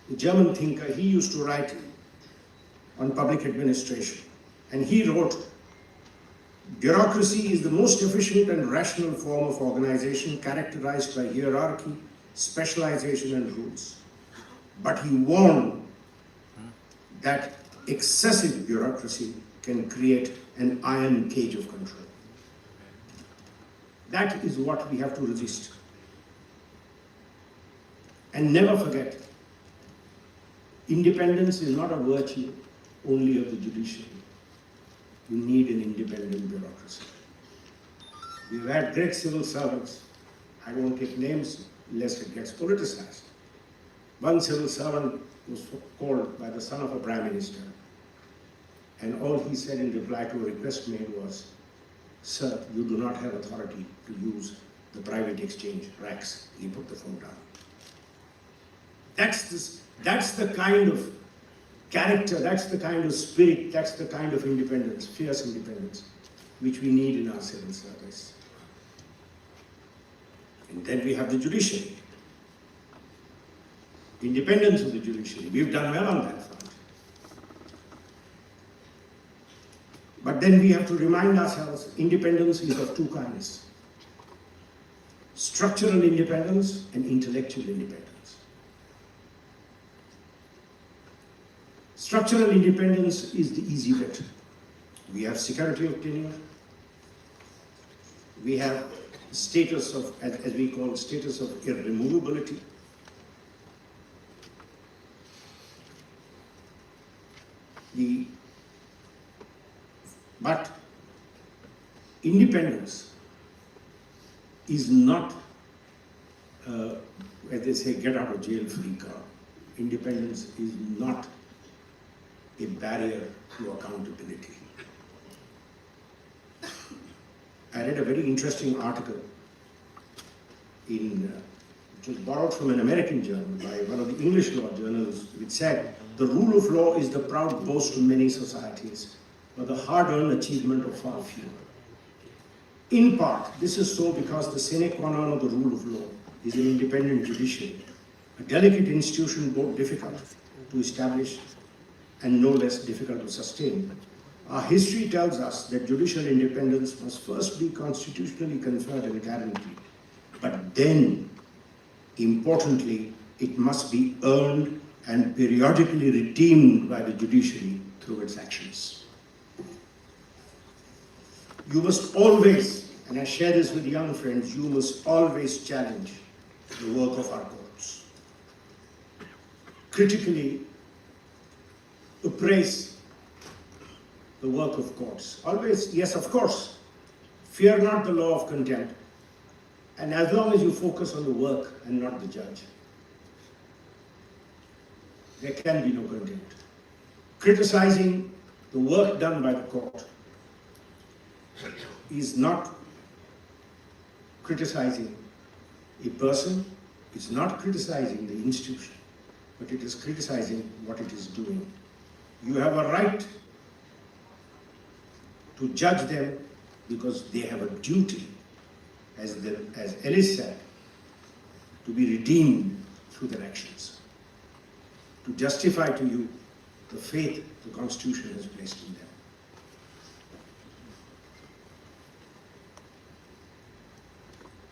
the German thinker, he used to write on public administration. And he wrote, bureaucracy is the most efficient and rational form of organization characterized by hierarchy, specialization and rules. But he warned that excessive bureaucracy can create an iron cage of control. That is what we have to resist. And never forget, independence is not a virtue only of the judiciary. You need an independent bureaucracy. We've had great civil servants. I won't take names lest it gets politicized. One civil servant was called by the son of a prime minister, and all he said in reply to a request made was, "Sir, you do not have authority to use the private exchange racks." He put the phone down. That's the kind of character, that's the kind of spirit, that's the kind of independence, fierce independence, which we need in our civil service. And then we have the judiciary. Independence of the judiciary. We've done well on that front. But then we have to remind ourselves, independence is of two kinds. structural independence and intellectual independence. Structural independence is the easy bit. We have security of tenure. We have status of, as we call, status of irremovability. But independence is not, as they say, get out of jail free card. Independence is not a barrier to accountability. I read a very interesting article which was borrowed from an American journal by one of the English law journals, which said, the rule of law is the proud boast of many societies, but the hard-earned achievement of far fewer. In part, this is so because the sine qua non of the rule of law is an independent judiciary, a delicate institution both difficult to establish and no less difficult to sustain. Our history tells us that judicial independence must first be constitutionally conferred and guaranteed, but then, importantly, it must be earned and periodically redeemed by the judiciary through its actions. You must always, and I share this with young friends, you must always challenge the work of our courts. Critically appraise the work of courts. Always, yes, of course, fear not the law of contempt, and as long as you focus on the work and not the judge, there can be no contempt. Criticizing the work done by the court is not criticizing a person, it's not criticizing the institution, but it is criticizing what it is doing. You have a right to judge them because they have a duty, as Ellis said, to be redeemed through their actions, to justify to you the faith the Constitution has placed in them.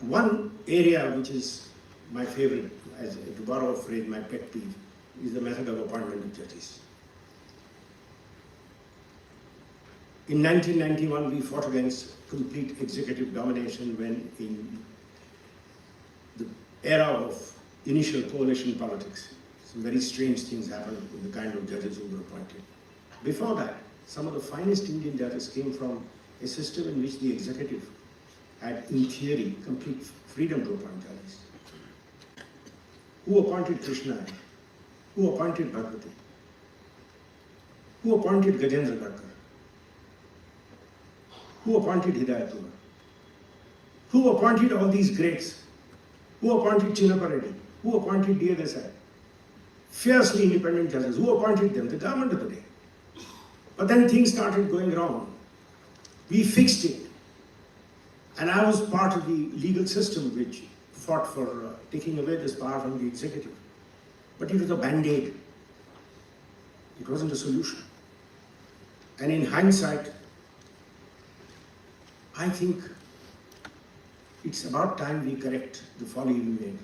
One area which is my favorite, as to borrow a phrase, my pet peeve, is the method of appointment of judges. In 1991, we fought against complete executive domination when, in the era of initial coalition politics, some very strange things happened with the kind of judges who were appointed. Before that, some of the finest Indian judges came from a system in which the executive had, in theory, complete freedom to appoint judges. Who appointed Krishna? Who appointed Bhagavati? Who appointed Gajendra Gadkar? Who appointed Hidayatullah? Who appointed all these greats? Who appointed Chinnappa Reddy? Who appointed D.A. Desai? Fiercely independent judges. Who appointed them? The government of the day. But then things started going wrong. We fixed it. And I was part of the legal system which fought for taking away this power from the executive. But it was a band-aid. It wasn't a solution. And in hindsight, I think it's about time we correct the folly we made.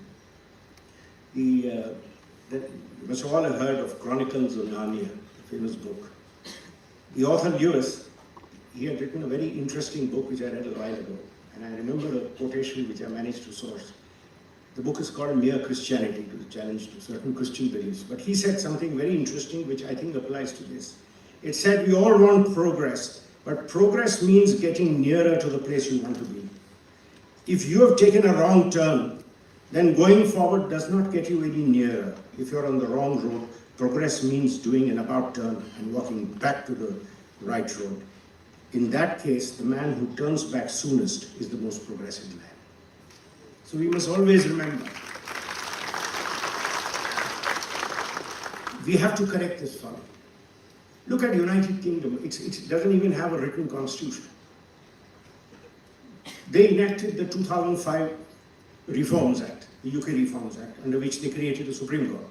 You must all have heard of Chronicles of Narnia, a famous book. The author Lewis, he had written a very interesting book which I read a while ago, and I remember a quotation which I managed to source. The book is called Mere Christianity, to the challenge to certain Christian beliefs. But he said something very interesting which I think applies to this. It said, we all want progress, but progress means getting nearer to the place you want to be. If you have taken a wrong turn, then going forward does not get you any nearer. If you're on the wrong road, progress means doing an about turn and walking back to the right road. In that case, the man who turns back soonest is the most progressive man. So we must always remember, we have to correct this folly. Look at United Kingdom, it doesn't even have a written constitution. They enacted the 2005 Reforms Act, the UK Reforms Act, under which they created the Supreme Court,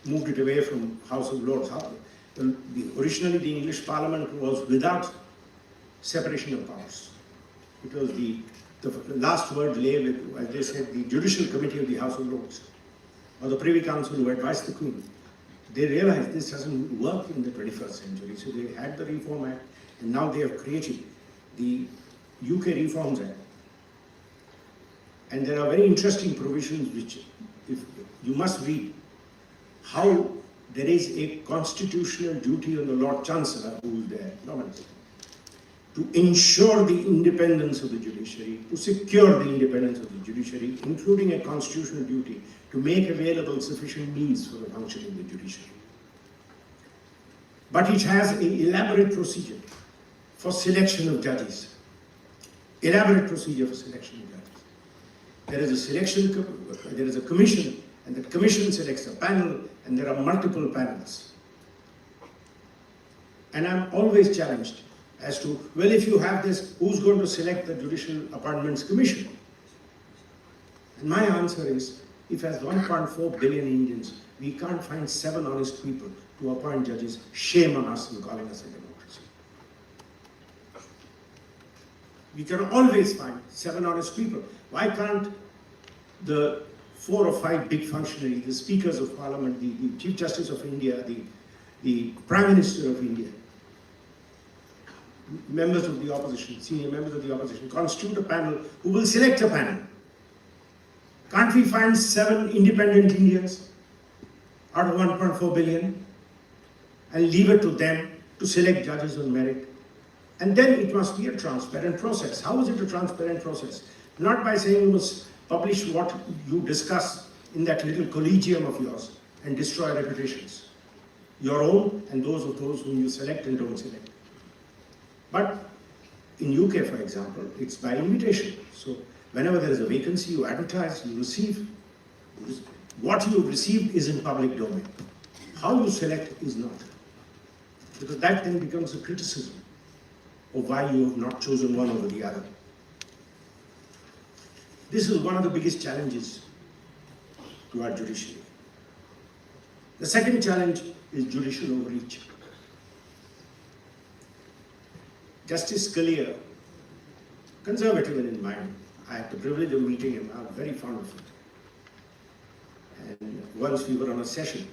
moved it away from House of Lords. Originally the English Parliament was without separation of powers. It was the the last word lay with, as they said, the Judicial Committee of the House of Lords, or the Privy Council who advised the Queen. They realized this doesn't work in the 21st century, so they had the Reform Act, and now they have created the UK Reforms Act. And there are very interesting provisions which, if you must read, how there is a constitutional duty on the Lord Chancellor, who is there, to ensure the independence of the judiciary, to secure the independence of the judiciary, including a constitutional duty to make available sufficient means for the functioning of the judiciary. But it has an elaborate procedure for selection of judges. Elaborate procedure for selection of judges. There is a commission, and that commission selects a panel, and there are multiple panels. And I'm always challenged as to, well, if you have this, who's going to select the Judicial Appointments Commission? And my answer is, if as 1.4 billion Indians, we can't find 7 honest people to appoint judges, shame on us in calling us a democracy. We can always find 7 honest people. Why can't the 4 or 5 big functionaries, the speakers of parliament, the Chief Justice of India, the Prime Minister of India, members of the opposition, senior members of the opposition, constitute a panel who will select a panel? Can't we find 7 independent Indians out of 1.4 billion and leave it to them to select judges on merit? And then it must be a transparent process. How is it a transparent process? Not by saying you must publish what you discuss in that little collegium of yours and destroy reputations, your own and those of those whom you select and don't select. But in UK, for example, it's by invitation. So whenever there is a vacancy, you advertise, you receive. What you received is in public domain. How you select is not. Because that then becomes a criticism of why you have not chosen one over the other. This is one of the biggest challenges to our judiciary. The second challenge is judicial overreach. Justice Scalia, conservative in mind, I had the privilege of meeting him. I'm very fond of him. And once we were on a session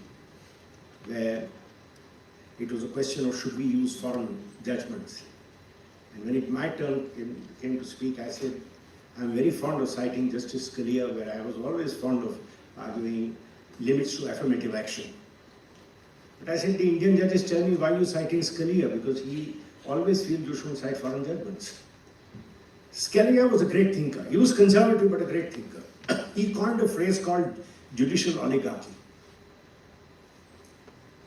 where it was a question of should we use foreign judgments. And when my turn came to speak, I said, I'm very fond of citing Justice Scalia, where I was always fond of arguing limits to affirmative action. But I said, the Indian judges tell me, why are you citing Scalia? Because he always feels you shouldn't cite foreign judgments. Scalia was a great thinker. He was conservative, but a great thinker. He coined a phrase called judicial oligarchy.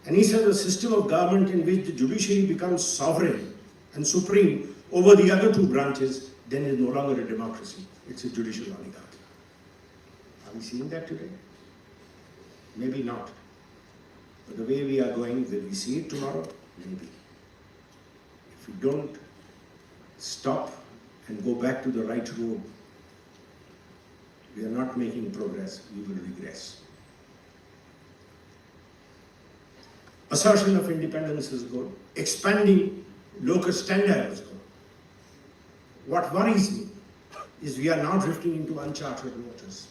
And he said a system of government in which the judiciary becomes sovereign and supreme over the other 2 branches, then is no longer a democracy. It's a judicial oligarchy. Are we seeing that today? Maybe not. But the way we are going, will we see it tomorrow? Maybe. If we don't stop and go back to the right road, we are not making progress, we will regress. Assertion of independence is good. Expanding locus standi is good. What worries me is we are now drifting into uncharted waters.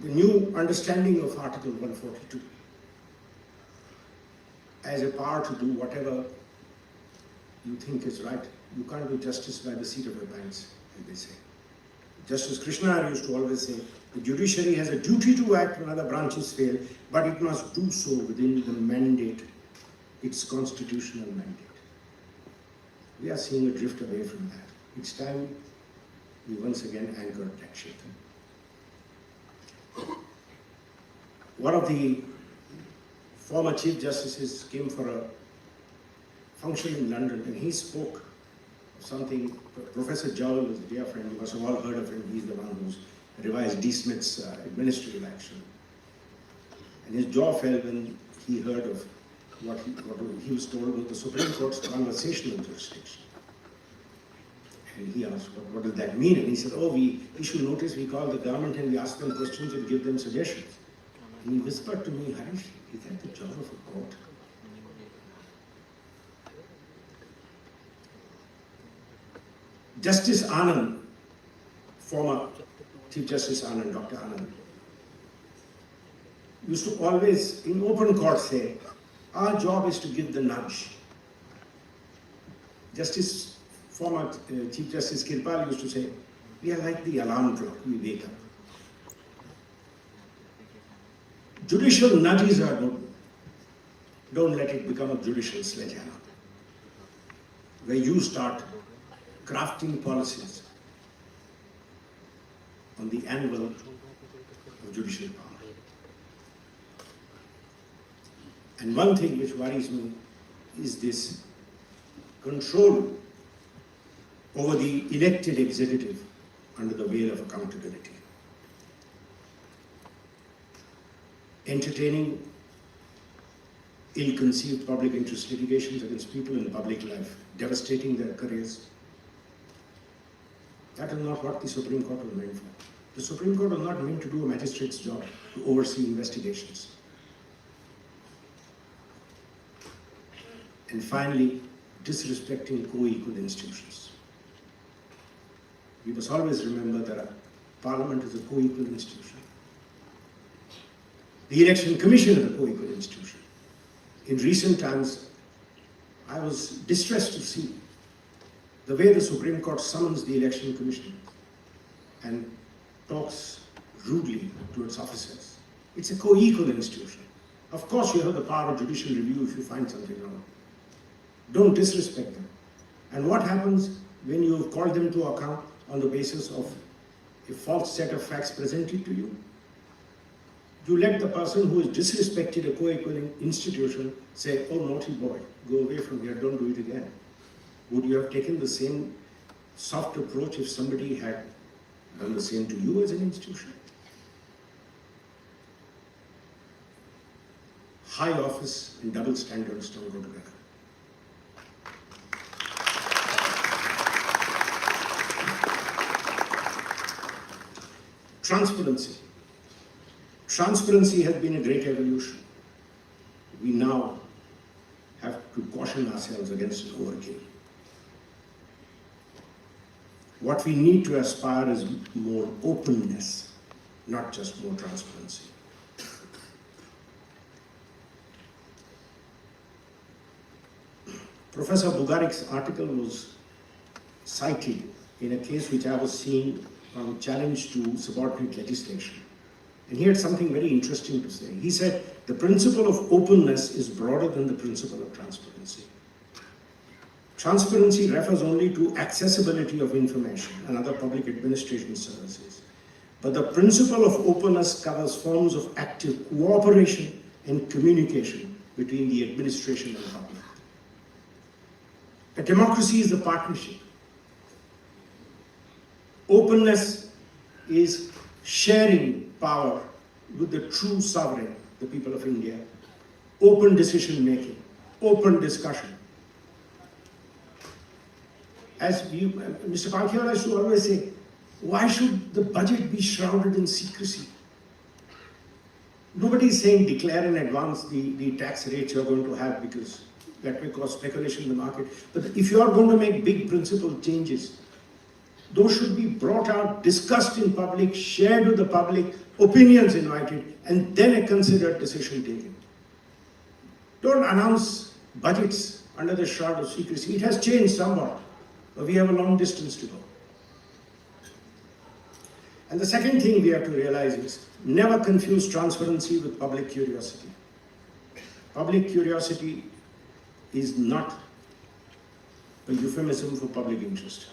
The new understanding of Article 142 as a power to do whatever you think is right. You can't do justice by the seat of your pants, as they say. Justice Krishna used to always say, the judiciary has a duty to act when other branches fail, but it must do so within the mandate, its constitutional mandate. We are seeing a drift away from that. It's time we once again anchored that ship. One of the former Chief Justices came for a function in London, and he spoke of something. Professor Joel was a dear friend, you must have all heard of him. He's the one who's revised D. Smith's administrative action. And his jaw fell when he heard of what he was told about the Supreme Court's conversational jurisdiction. And he asked, what does that mean? And he said, oh, we issue notice, we call the government and we ask them questions and give them suggestions. And he whispered to me, Harish, is that the job of a court? Justice Anand, former Chief Justice Anand, Dr. Anand, used to always, in open court, say, our job is to give the nudge. Former Chief Justice Kirpal used to say, we are like the alarm clock, we wake up. Judicial nudges are good. Don't let it become a judicial sledgehammer, where you start crafting policies on the envelope of judicial power. And one thing which worries me is this control over the elected executive under the veil of accountability. Entertaining ill-conceived public interest litigations against people in public life, devastating their careers. That is not what the Supreme Court was meant for. The Supreme Court was not meant to do a magistrate's job, to oversee investigations. And finally, disrespecting co-equal institutions. We must always remember that Parliament is a co-equal institution. The Election Commission is a co-equal institution. In recent times, I was distressed to see the way the Supreme Court summons the Election Commission and talks rudely to its officers. It's a co-equal institution. Of course, you have the power of judicial review if you find something wrong. Don't disrespect them. And what happens when you have called them to account on the basis of a false set of facts presented to you? You let the person who has disrespected a co-equal institution say, oh, naughty boy, go away from here, don't do it again. Would you have taken the same soft approach if somebody had done the same to you as an institution? High office and double standards don't go together. Transparency. Transparency has been a great evolution. We now have to caution ourselves against an overkill. What we need to aspire is more openness, not just more transparency. Professor Bugaric's article was cited in a case which I was seeing on challenge to subordinate legislation. And he had something very interesting to say. He said, the principle of openness is broader than the principle of transparency. Transparency refers only to accessibility of information and other public administration services. But the principle of openness covers forms of active cooperation and communication between the administration and the public. A democracy is a partnership. Openness is sharing power with the true sovereign, the people of India. Open decision making, open discussion. As Mr. Pankhiwala used to always say, why should the budget be shrouded in secrecy? Nobody is saying declare in advance the tax rates you're going to have because that may cause speculation in the market. But if you are going to make big principle changes, those should be brought out, discussed in public, shared with the public, opinions invited, and then a considered decision taken. Don't announce budgets under the shroud of secrecy. It has changed somewhat, but we have a long distance to go. And the second thing we have to realize is never confuse transparency with public curiosity. Public curiosity is not a euphemism for public interest.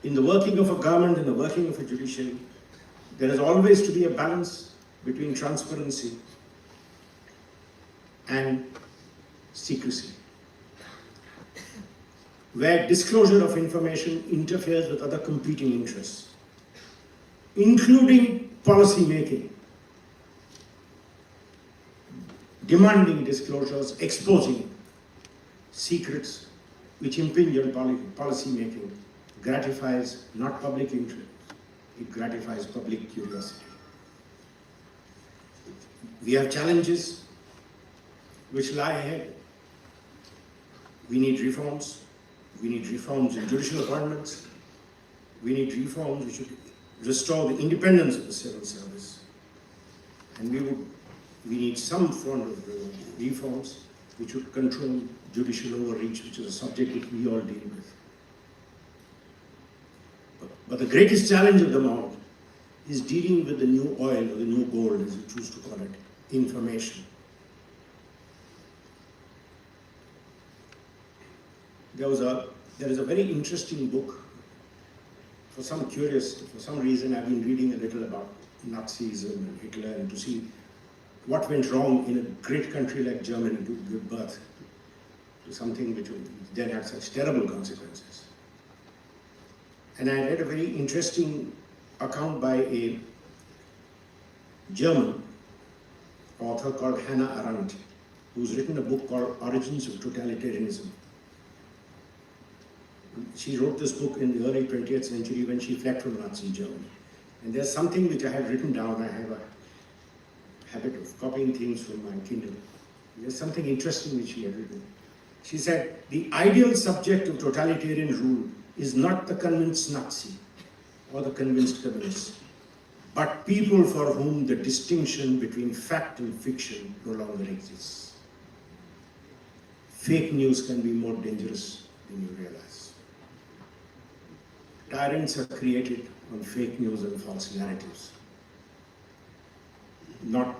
In the working of a government, in the working of a judiciary, there is always to be a balance between transparency and secrecy, where disclosure of information interferes with other competing interests, including policy making, demanding disclosures, exposing secrets which impinge on policy making, gratifies not public interest, it gratifies public curiosity. We have challenges which lie ahead. We need reforms, We need reforms in judicial appointments. We need reforms which should restore the independence of the civil service. And we need some form of reforms which would control judicial overreach, which is a subject that we all deal with. But the greatest challenge of them all is dealing with the new oil, or the new gold, as you choose to call it, information. There is a very interesting book. For some reason, I've been reading a little about Nazism and Hitler, and to see what went wrong in a great country like Germany to give birth to something which then had such terrible consequences. And I read a very interesting account by a German author called Hannah Arendt, who's written a book called Origins of Totalitarianism. She wrote this book in the early 20th century when she fled from Nazi Germany. And there's something which I have written down. I have a habit of copying things from my Kindle. There's something interesting which she had written. She said, the ideal subject of totalitarian rule is not the convinced Nazi or the convinced communist, but people for whom the distinction between fact and fiction no longer exists. Fake news can be more dangerous than you realize. Tyrants are created on fake news and false narratives, not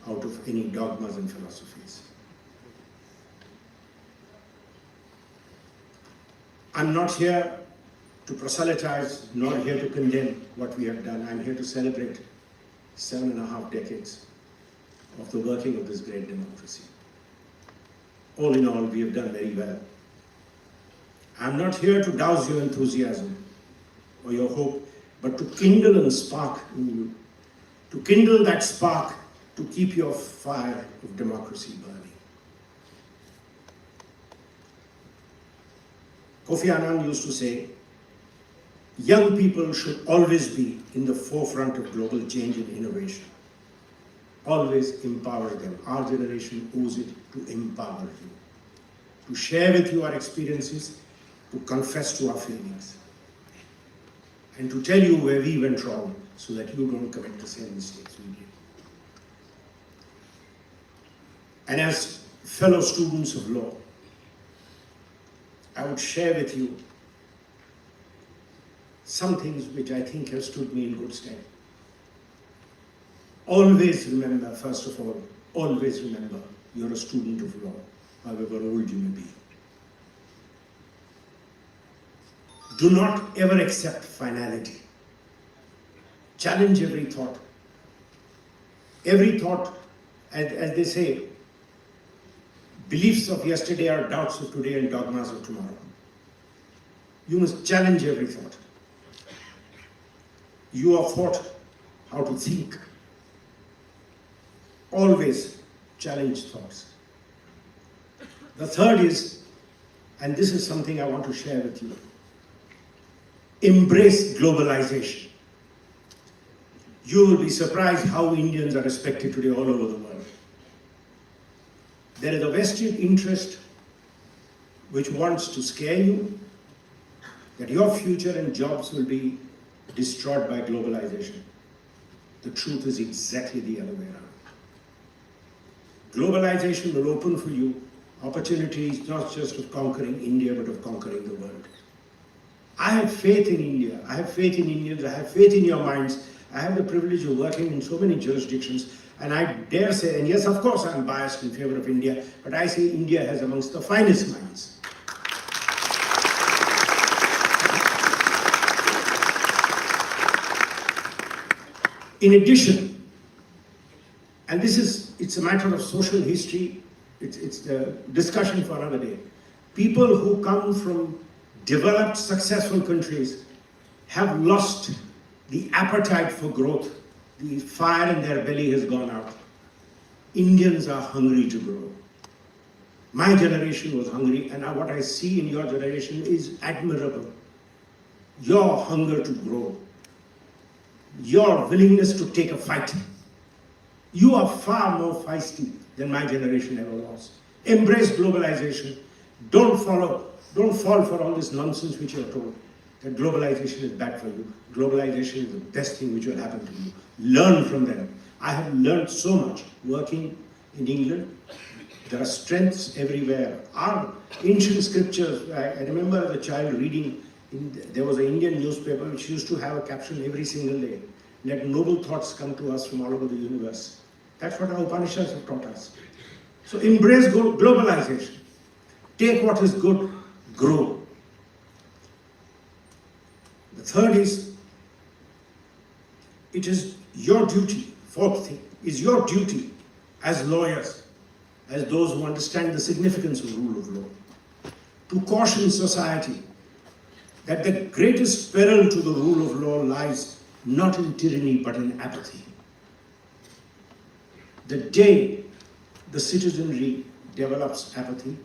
out of any dogmas and philosophies. I'm not here to proselytize, nor here to condemn what we have done. I'm here to celebrate 7.5 decades of the working of this great democracy. All in all, we have done very well. I'm not here to douse your enthusiasm or your hope, but to kindle and spark in you, to kindle that spark to keep your fire of democracy burning. Kofi Annan used to say, young people should always be in the forefront of global change and innovation. Always empower them. Our generation owes it to empower you, to share with you our experiences, to confess to our feelings, and to tell you where we went wrong so that you don't commit the same mistakes we did. And as fellow students of law, I would share with you some things which I think have stood me in good stead. Always remember, first of all, always remember, you're a student of law, however old you may be. Do not ever accept finality. Challenge every thought. Every thought, as they say, beliefs of yesterday are doubts of today and dogmas of tomorrow. You must challenge every thought. You are taught how to think. Always challenge thoughts. The third is, and this is something I want to share with you, embrace globalization. You will be surprised how Indians are respected today all over the world. There is a vested interest which wants to scare you that your future and jobs will be destroyed by globalization. The truth is exactly the other way around. Globalization will open for you opportunities not just of conquering India, but of conquering the world. I have faith in India. I have faith in Indians. I have faith in your minds. I have the privilege of working in so many jurisdictions. And I dare say, and yes, of course, I'm biased in favor of India, but I say India has amongst the finest minds. In addition, and it's a matter of social history, it's the discussion for another day. People who come from developed, successful countries have lost the appetite for growth. The fire in their belly has gone out. Indians are hungry to grow. My generation was hungry, and what I see in your generation is admirable. Your hunger to grow, your willingness to take a fight. You are far more feisty than my generation ever was. Embrace globalization. Don't fall for all this nonsense which you are told, that globalization is bad for you. Globalization is the best thing which will happen to you. Learn from them. I have learned so much working in England. There are strengths everywhere. Our ancient scriptures, I remember as a child reading, there was an Indian newspaper which used to have a caption every single day. Let noble thoughts come to us from all over the universe. That's what our Upanishads have taught us. So embrace globalization. Take what is good, grow. The third is, it is your duty, fourth thing, is your duty as lawyers, as those who understand the significance of rule of law, to caution society that the greatest peril to the rule of law lies not in tyranny but in apathy. The day the citizenry develops apathy,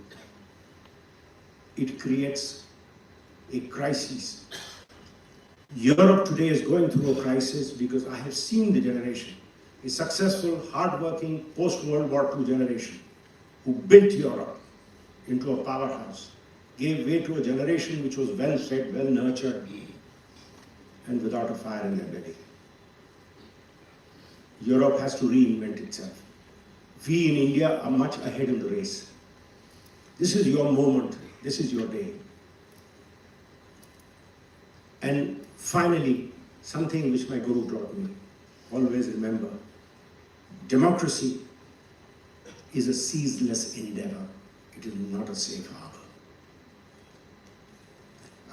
it creates a crisis. Europe today is going through a crisis because I have seen the generation, a successful, hard-working, post-World War II generation who built Europe into a powerhouse, gave way to a generation which was well-fed, well-nurtured, and without a fire in their belly. Europe has to reinvent itself. We in India are much ahead in the race. This is your moment. This is your day. And finally, something which my Guru taught me, always remember, democracy is a ceaseless endeavor. It is not a safe harbor.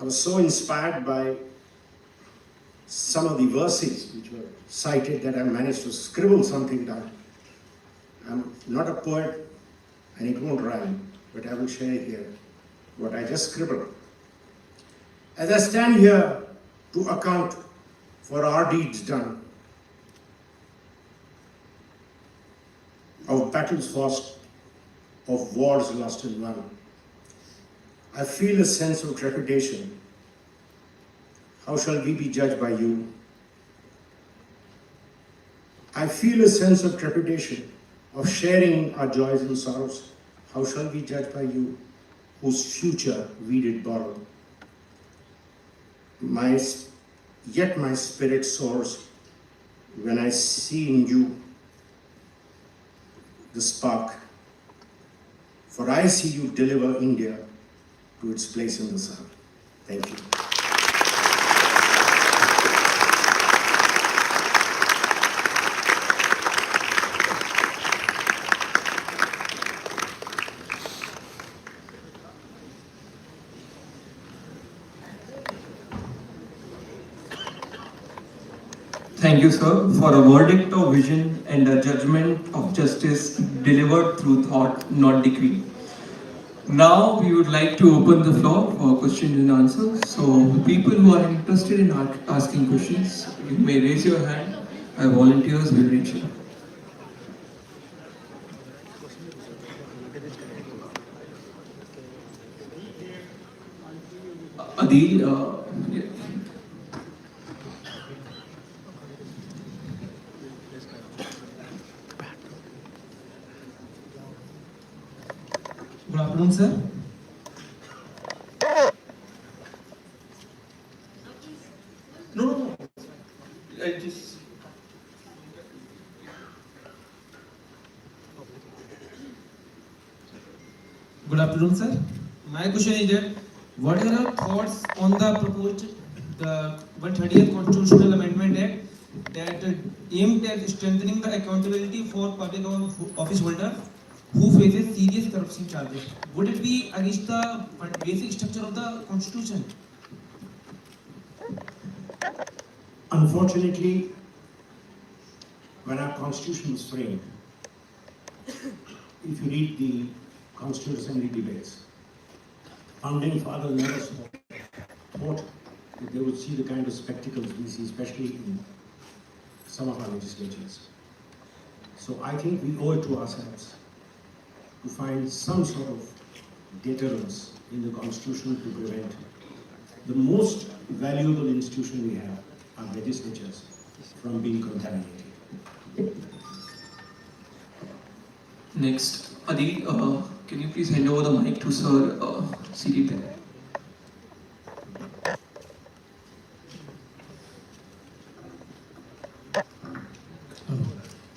I was so inspired by some of the verses which were cited that I managed to scribble something down. I'm not a poet and it won't rhyme, but I will share here what I just scribbled. As I stand here to account for our deeds done, of battles fought, of wars lost and won, I feel a sense of trepidation. How shall we be judged by you? I feel a sense of trepidation of sharing our joys and sorrows. How shall we judge by you, whose future we did borrow? Yet my spirit soars when I see in you the spark. For I see you deliver India to its place in the sun. Thank you. Thank you, sir, for a verdict of vision and a judgment of justice delivered through thought, not decree. Now we would like to open the floor for questions and answers. So the people who are interested in asking questions, you may raise your hand. Our volunteers will reach you. Adil, yeah. Good afternoon, sir. No. I just. Good afternoon, sir. My question is that what are your thoughts on the proposed the 130th Constitutional Amendment Act that aimed at strengthening the accountability for public office holder who faces serious corruption charges? Would it be against the basic structure of the Constitution? Unfortunately, when our Constitution was framed, if you read the Constituent Assembly debates, founding fathers never thought that they would see the kind of spectacles we see, especially in some of our legislatures. So I think we owe it to ourselves to find some sort of deterrence in the Constitution to prevent the most valuable institution we have, our legislatures, from being contaminated. Next, Adil, Can you please hand over the mic to Sir C.D. Pen?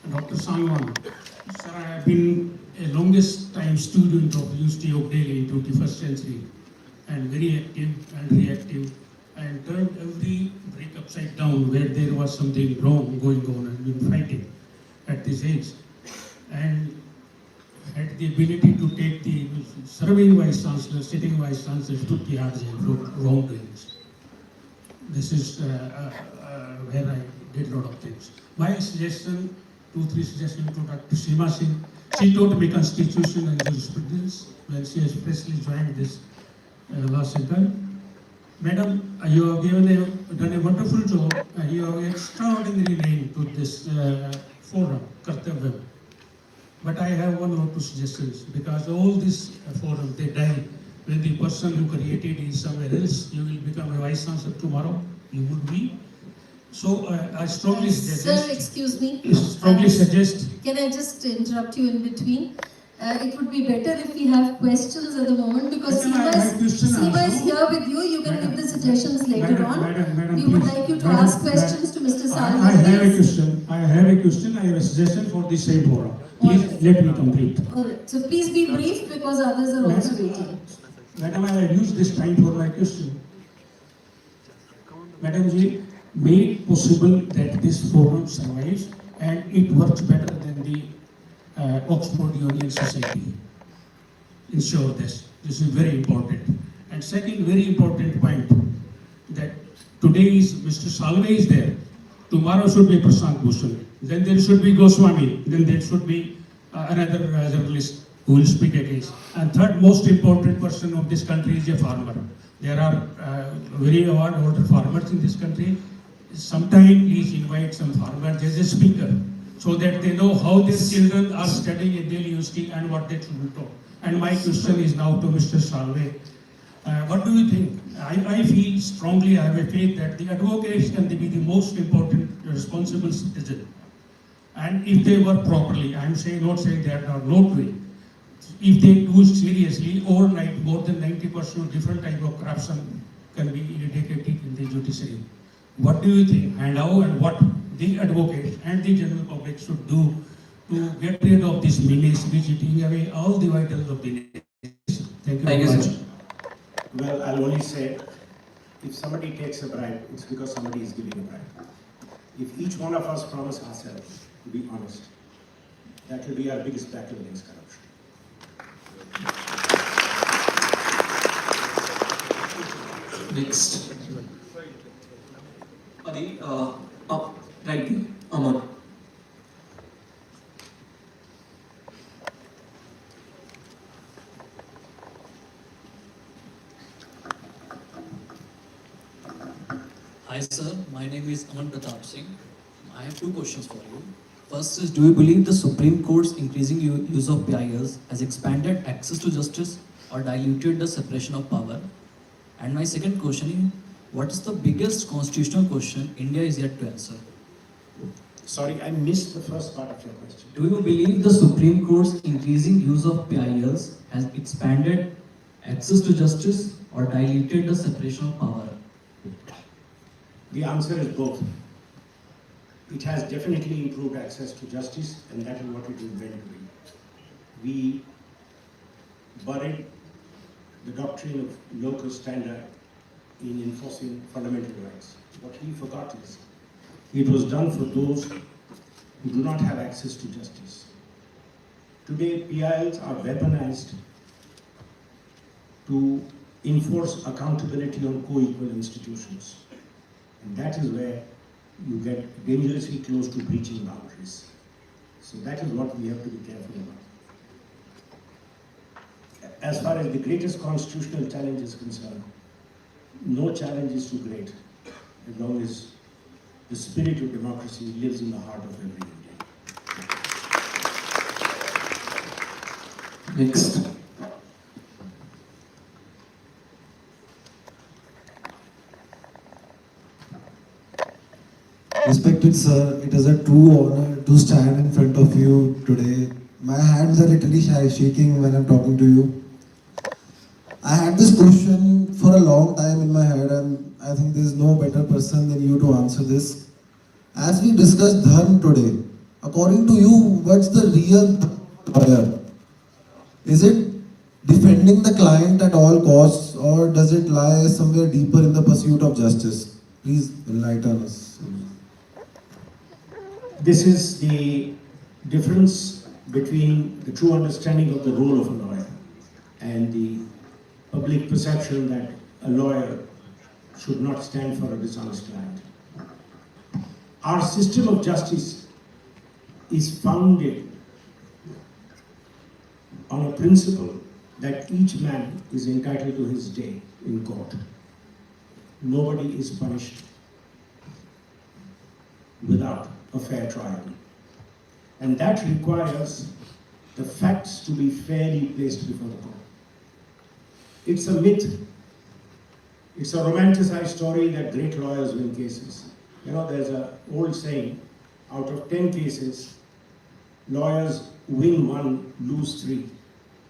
Dr. Sangwan, sir, I have been a longest time student of University of Delhi in 21st century and very active and reactive and turned every brick upside down where there was something wrong going on and been fighting at this age and had the ability to take the serving vice chancellor, sitting vice chancellor to the hard jail for wrongdoings. This is where I did a lot of things. My suggestion, 2-3 suggestions to Dr. Seema Singh. She taught me Constitution and Jurisprudence when she has freshly joined this law center. Madam, you have done a wonderful job and you have an extraordinary name to this forum, Kartavyam. But I have one or two suggestions because all this forum, they die when the person who created is somewhere else. You will become a vice chancellor tomorrow, you would be. So I strongly suggest. Sir, excuse me. Strongly suggest. Can I just interrupt you in between? It would be better if we have questions at the moment because Seema is here with you. You can give the suggestions later on. We would like you to ask questions to Mr. Salve. I have a question. I have a suggestion for the same forum. Please let me complete. Alright, so please be brief because others are also waiting. Madam, I have used this time for my question. Madam Ji, make possible that this forum survives and it works better than the Oxford Union Society. Ensure this. This is very important. And second very important point, that today is Mr. Salve is there. Tomorrow should be Prashant Bhushan. Then there should be Goswami. Then there should be another journalist who will speak against. And third most important person of this country is a farmer. There are very award-holder farmers in this country. Sometimes he invites some farmers as a speaker so that they know how their children are studying in Delhi University and what they should be taught. And my question is now to Mr. Salve. What do you think? I feel strongly, I have a faith that the advocates can be the most important responsible citizen. And if they work properly, I am saying not saying they are not doing. If they do seriously, overnight more than 90% of different type of corruption can be eradicated in the judiciary. What do you think, and how and what the advocates and the general public should do to get rid of this menace which is eating away all the vitals of the nation? Thank you very much. Well, I'll only say, if somebody takes a bribe, it's because somebody is giving a bribe. If each one of us promise ourselves to be honest, that will be our biggest battle against corruption. Next. Adi, right there, Amar. Hi sir, my name is Aman Pratap Singh. I have two questions for you. First is, do you believe the Supreme Court's increasing use of PILs has expanded access to justice or diluted the separation of power? And my second question is, what is the biggest constitutional question India is yet to answer? Sorry, I missed the first part of your question. Do you believe the Supreme Court's increasing use of PILs has expanded access to justice or diluted the separation of power? The answer is both. It has definitely improved access to justice, and that is what it is meant to be. We buried the doctrine of locus standi in enforcing fundamental rights. What we forgot is, it was done for those who do not have access to justice. Today, PILs are weaponized to enforce accountability on co-equal institutions. And that is where you get dangerously close to breaching boundaries. So that is what we have to be careful about. As far as the greatest constitutional challenge is concerned, no challenge is too great as long as the spirit of democracy lives in the heart of every Indian. Next. Respected sir, it is a true honor to stand in front of you today My hands are literally shaking when I'm talking to you. I had this question for a long time in my head, and I think there's no better person than you to answer this. As we discussed dharma today, according to you, what's the real lawyer? Is it defending the client at all costs, or does it lie somewhere deeper in the pursuit of justice? Please enlighten us. This is the difference between the true understanding of the role of a lawyer and the public perception that a lawyer should not stand for a dishonest client. Our system of justice is founded on a principle that each man is entitled to his day in court. Nobody is punished without a fair trial. And that requires the facts to be fairly placed before the court. It's a myth. It's a romanticized story that great lawyers win cases. You know, there's an old saying, out of 10 cases, lawyers win 1, lose 3,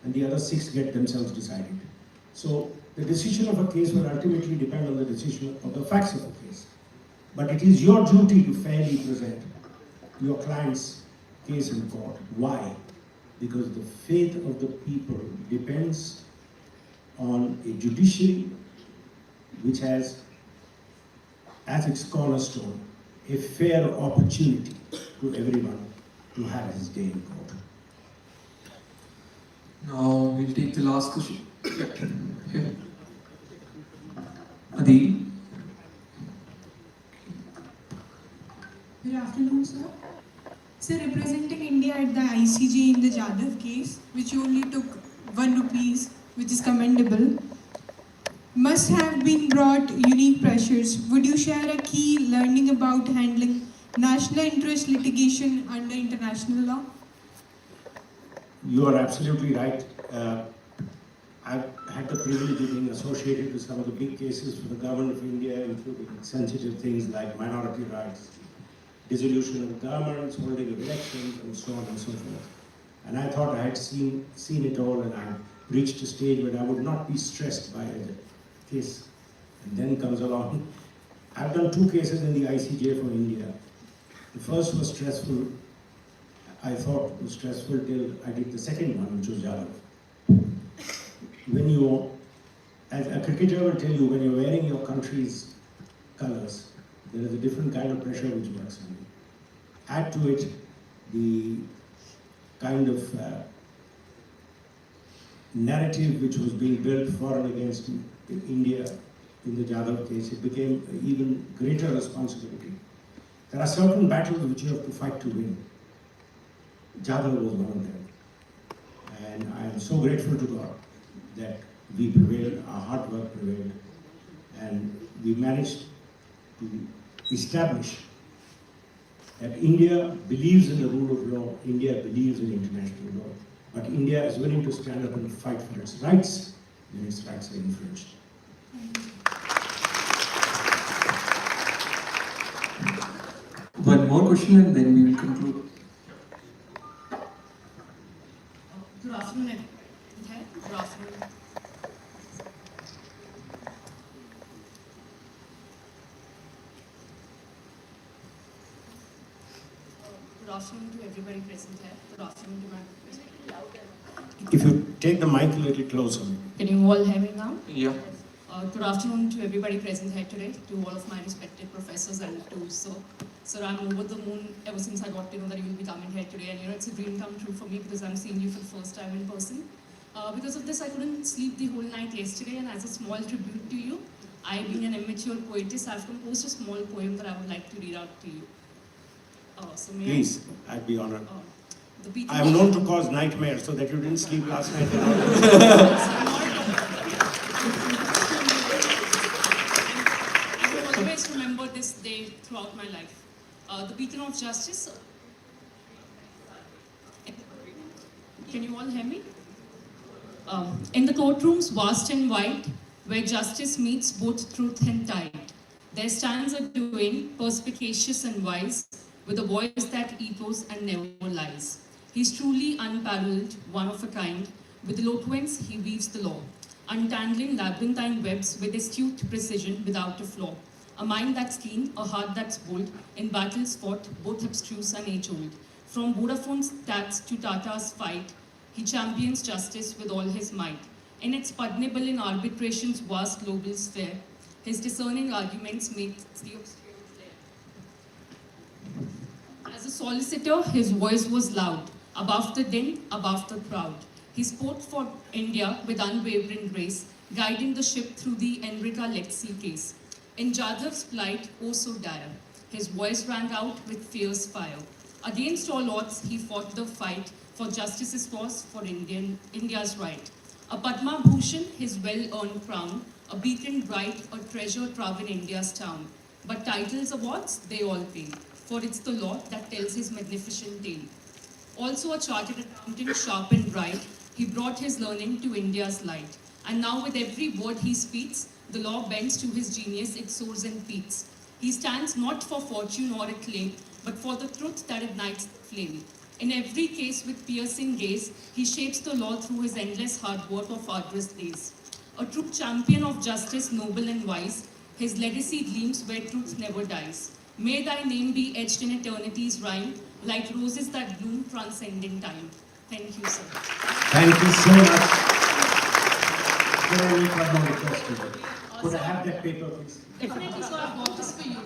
and the other 6 get themselves decided. So the decision of a case will ultimately depend on the decision of the facts of a case. But it is your duty to fairly present your client's case in court. Why? Because the faith of the people depends on a judiciary which has as its cornerstone a fair opportunity to everyone to have his day in court. Now we'll take the last question. Here. Adi. Good afternoon, sir. Sir, representing India at the ICJ in the Jadhav case, which you only took 1 rupees, which is commendable, must have been brought unique pressures. Would you share a key learning about handling national interest litigation under international law? You are absolutely right. I've had the privilege of being associated with some of the big cases for the government of India, including sensitive things like minority rights, dissolution of governments, holding of elections, and so on and so forth. And I thought I had seen it all, and I reached a stage where I would not be stressed by the case. And then comes along. I've done 2 cases in the ICJ for India. The first was stressful. I thought it was stressful till I did the second one, which was Jadhav. When you, as a cricketer will tell you, when you're wearing your country's colors, there is a different kind of pressure which works on you. Add to it the kind of narrative which was being built for and against India in the Jadhav case, it became an even greater responsibility. There are certain battles which you have to fight to win. Jadhav was one of them. And I am so grateful to God that we prevailed, our hard work prevailed, and we managed to establish that India believes in the rule of law, India believes in international law, but India is willing to stand up and fight for its rights when its rights are infringed. One more question and then we will conclude. Good afternoon. Good afternoon. Good afternoon to everybody present here. Good afternoon to my If you take the mic a little closer. Can you all hear me now? Yeah. Good afternoon to everybody present here today, to all of my respected professors and to Sir, I'm over the moon ever since I got to know that you will be coming here today, and it's a dream come true for me because I'm seeing you for the first time in person. Because of this, I couldn't sleep the whole night yesterday, and as a small tribute to you, I, being an immature poetess, I've composed a small poem that I would like to read out to you. So may Please, I'd be honored. The I am known to cause nightmares so that you didn't sleep last night. I will always remember this day throughout my life. The beacon of justice. Can you all hear me? In the courtrooms vast and wide, where justice meets both truth and tide, there stands a doing, perspicacious and wise, with a voice that echoes and never lies. He's truly unparalleled, one of a kind. With eloquence, he weaves the law, untangling labyrinthine webs with astute precision without a flaw. A mind that's keen, a heart that's bold, in battles fought, both abstruse and age-old. From Vodafone's stats to Tata's fight, he champions justice with all his might. Inexpugnable in arbitration's vast global sphere, his discerning arguments make the obscure clear. As a solicitor, his voice was loud, above the din, above the crowd. He spoke for India with unwavering grace, guiding the ship through the Enrica Lexi case. In Jadav's plight, oh so dire, his voice rang out with fierce fire. Against all odds, he fought the fight for justice's cause, for India's right. A Padma Bhushan, his well-earned crown, a beacon bright, a treasure trove in India's town. But titles, awards, they all pay, for it's the law that tells his magnificent tale. Also a chartered accountant, sharp and bright, he brought his learning to India's light. And now with every word he speaks, the law bends to his genius, it soars and peaks. He stands not for fortune or acclaim, but for the truth that ignites the flame. In every case with piercing gaze, he shapes the law through his endless hard work of arduous days. A true champion of justice, noble and wise, his legacy gleams where truth never dies. May thy name be etched in eternity's rhyme, like roses that bloom transcending time. Thank you, sir. Thank you so much. Can I make one more request to you? Could I have that paper, please? Definitely, sir, I've got this for you.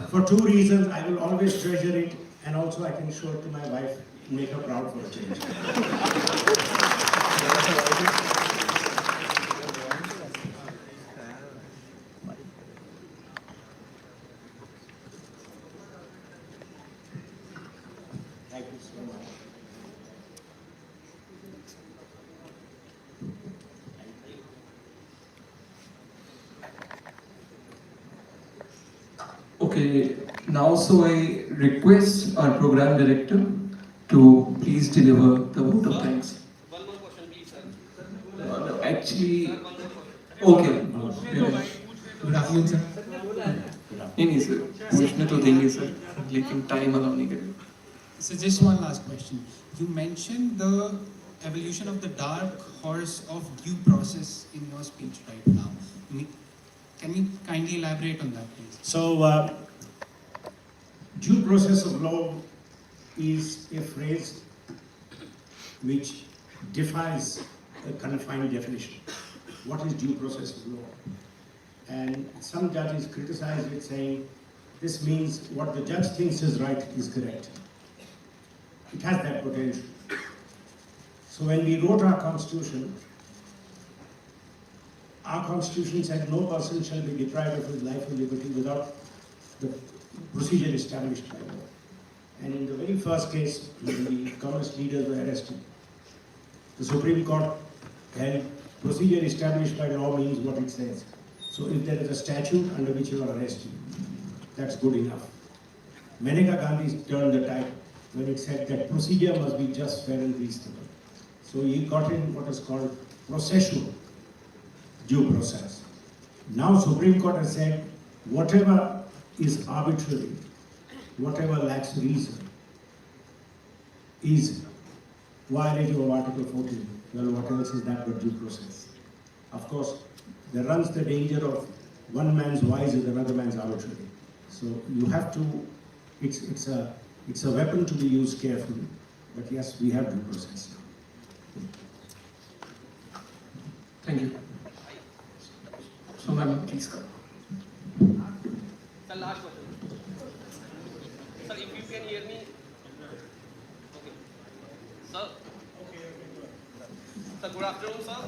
For two reasons, I will always treasure it, and also I can show it to my wife to make her proud for a change. Thank you so much. Okay, now so I request our program director to please deliver the vote of thanks. One more question, please, sir. No, actually, okay. Good afternoon, sir. नहीं sir पूछने तो देंगे sir लेकिन time allow नहीं करेगा. So just one last question. You mentioned the evolution of the dark horse of due process in your speech right now. Can you kindly elaborate on that, please? So, due process of law is a phrase which defies a confined definition. What is due process of law? And some judges criticize it, saying this means what the judge thinks is right is correct. It has that potential. So when we wrote our constitution said no person shall be deprived of his life or liberty without the procedure established by law. And in the very first case, when the communist leaders were arrested, the Supreme Court held procedure established by law means what it says. So if there is a statute under which you are arrested, that's good enough. Maneka Gandhi turned the tide when it said that procedure must be just, fair and reasonable. So he got in what is called processual due process. Now Supreme Court has said whatever is arbitrary, whatever lacks reason, is violative of Article 14. Well, what else is that but due process? Of course, there runs the danger of one man's wise is another man's arbitrary. So you have to, it's a weapon to be used carefully. But yes, we have due process now. Thank you. So ma'am, please. Sir, last question. Sir, if you can hear me. Okay. Sir. Sir, good afternoon, sir.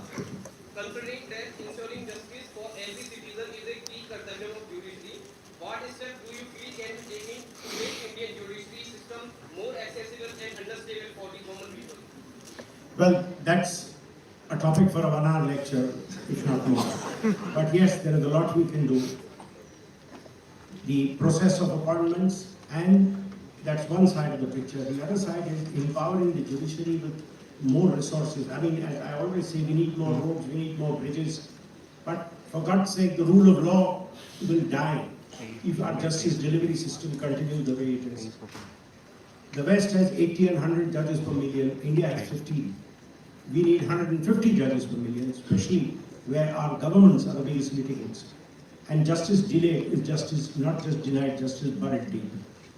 Considering that ensuring justice for every citizen is a key Kartavyam of judiciary, what steps do you feel can be taken to make Indian judiciary system more accessible and understandable for the common people? Well, that's a topic for a 1-hour lecture, if not more. But yes, there is a lot we can do. The process of appointments, and that's one side of the picture. The other side is empowering the judiciary with more resources. I mean, as I always say, we need more roads, we need more bridges. But for God's sake, the rule of law will die if our justice delivery system continues the way it is. The West has 80 and 100 judges per million. India has 15. We need 150 judges per million, especially where our governments are the biggest litigants. And justice delayed is justice, not just denied, justice buried deep.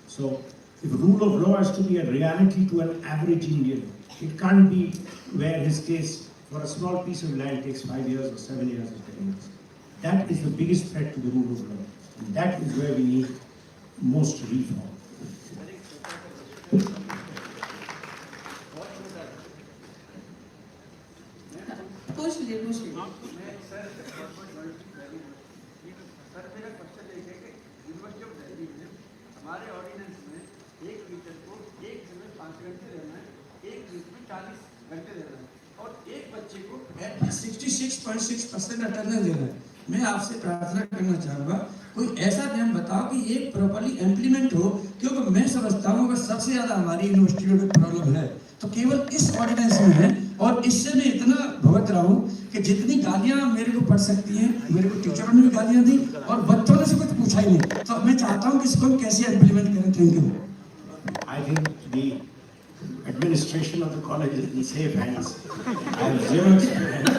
So if rule of law is to be a reality to an average Indian, it can't be where his case for a small piece of land takes 5 years or 7 years or 10 years. That is the biggest threat to the rule of law. And that is where we need most reform. Push it, push it. हमारे ordinance में एक teacher को एक दिन में 5 घंटे देना है, एक वीक में 40 घंटे देना है और एक बच्चे को 66.6% अटेंडेंस देना है। मैं आपसे प्रार्थना करना चाहूँगा कोई ऐसा नियम बताओ कि ये प्रॉपर्ली इम्प्लीमेंट हो, क्योंकि मैं समझता हूँ अगर सबसे ज़्यादा हमारी यूनिवर्सिटियों में प्रॉब्लम है तो केवल इस ऑर्डिनेंस में है। और इससे मैं इतना भुगत रहा हूँ कि जितनी गालियाँ मेरे को पड़ सकती हैं, मेरे को टीचरों ने भी गालियाँ दी और बच्चों ने से कुछ पूछा ही नहीं। तो मैं चाहता हूँ कि इसको हम कैसे इम्प्लीमेंट करें। Thank you. I think the administration of the college is in safe hands. I have zero experience.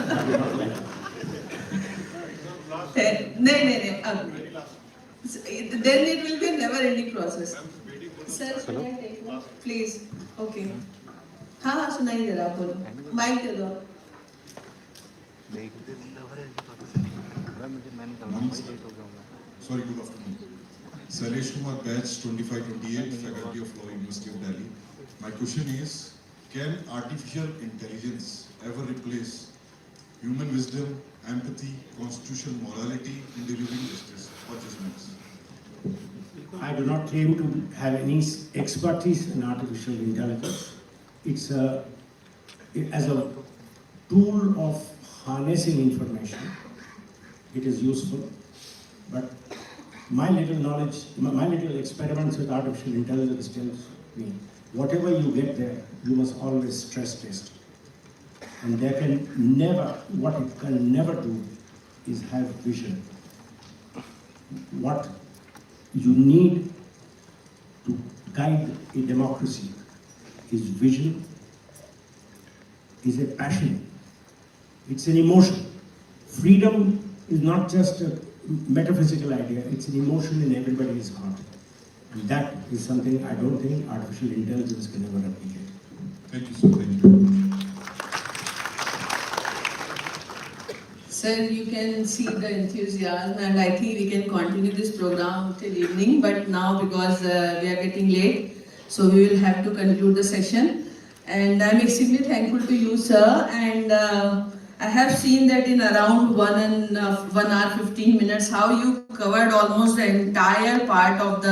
Then it will be a never-ending process. Sir, should I take one? Please. Okay. हाँ सुनाई दे रहा, आप बोलो, mic दे दो। Sorry, good afternoon. Sailesh Kumar, batch 2528, Faculty of Law, University of Delhi. My question is, can artificial intelligence ever replace human wisdom, empathy, constitutional morality in delivering justice or judgments? I do not claim to have any expertise in artificial intelligence. It's as a tool of harnessing information, it is useful. But my little knowledge, my little experiments with artificial intelligence tells me, whatever you get there, you must always stress test. And there can never, what it can never do is have vision. What you need to guide a democracy is vision, is a passion, it's an emotion. Freedom is not just a metaphysical idea, it's an emotion in everybody's heart. And that is something I don't think artificial intelligence can ever replicate. Thank you, sir. Thank you. Sir, you can see the enthusiasm, and I think we can continue this program till evening, but now because we are getting late, so we will have to conclude the session. And I'm extremely thankful to you, sir, and I have seen that in around 1 hour 15 minutes, how you covered almost the entire part of the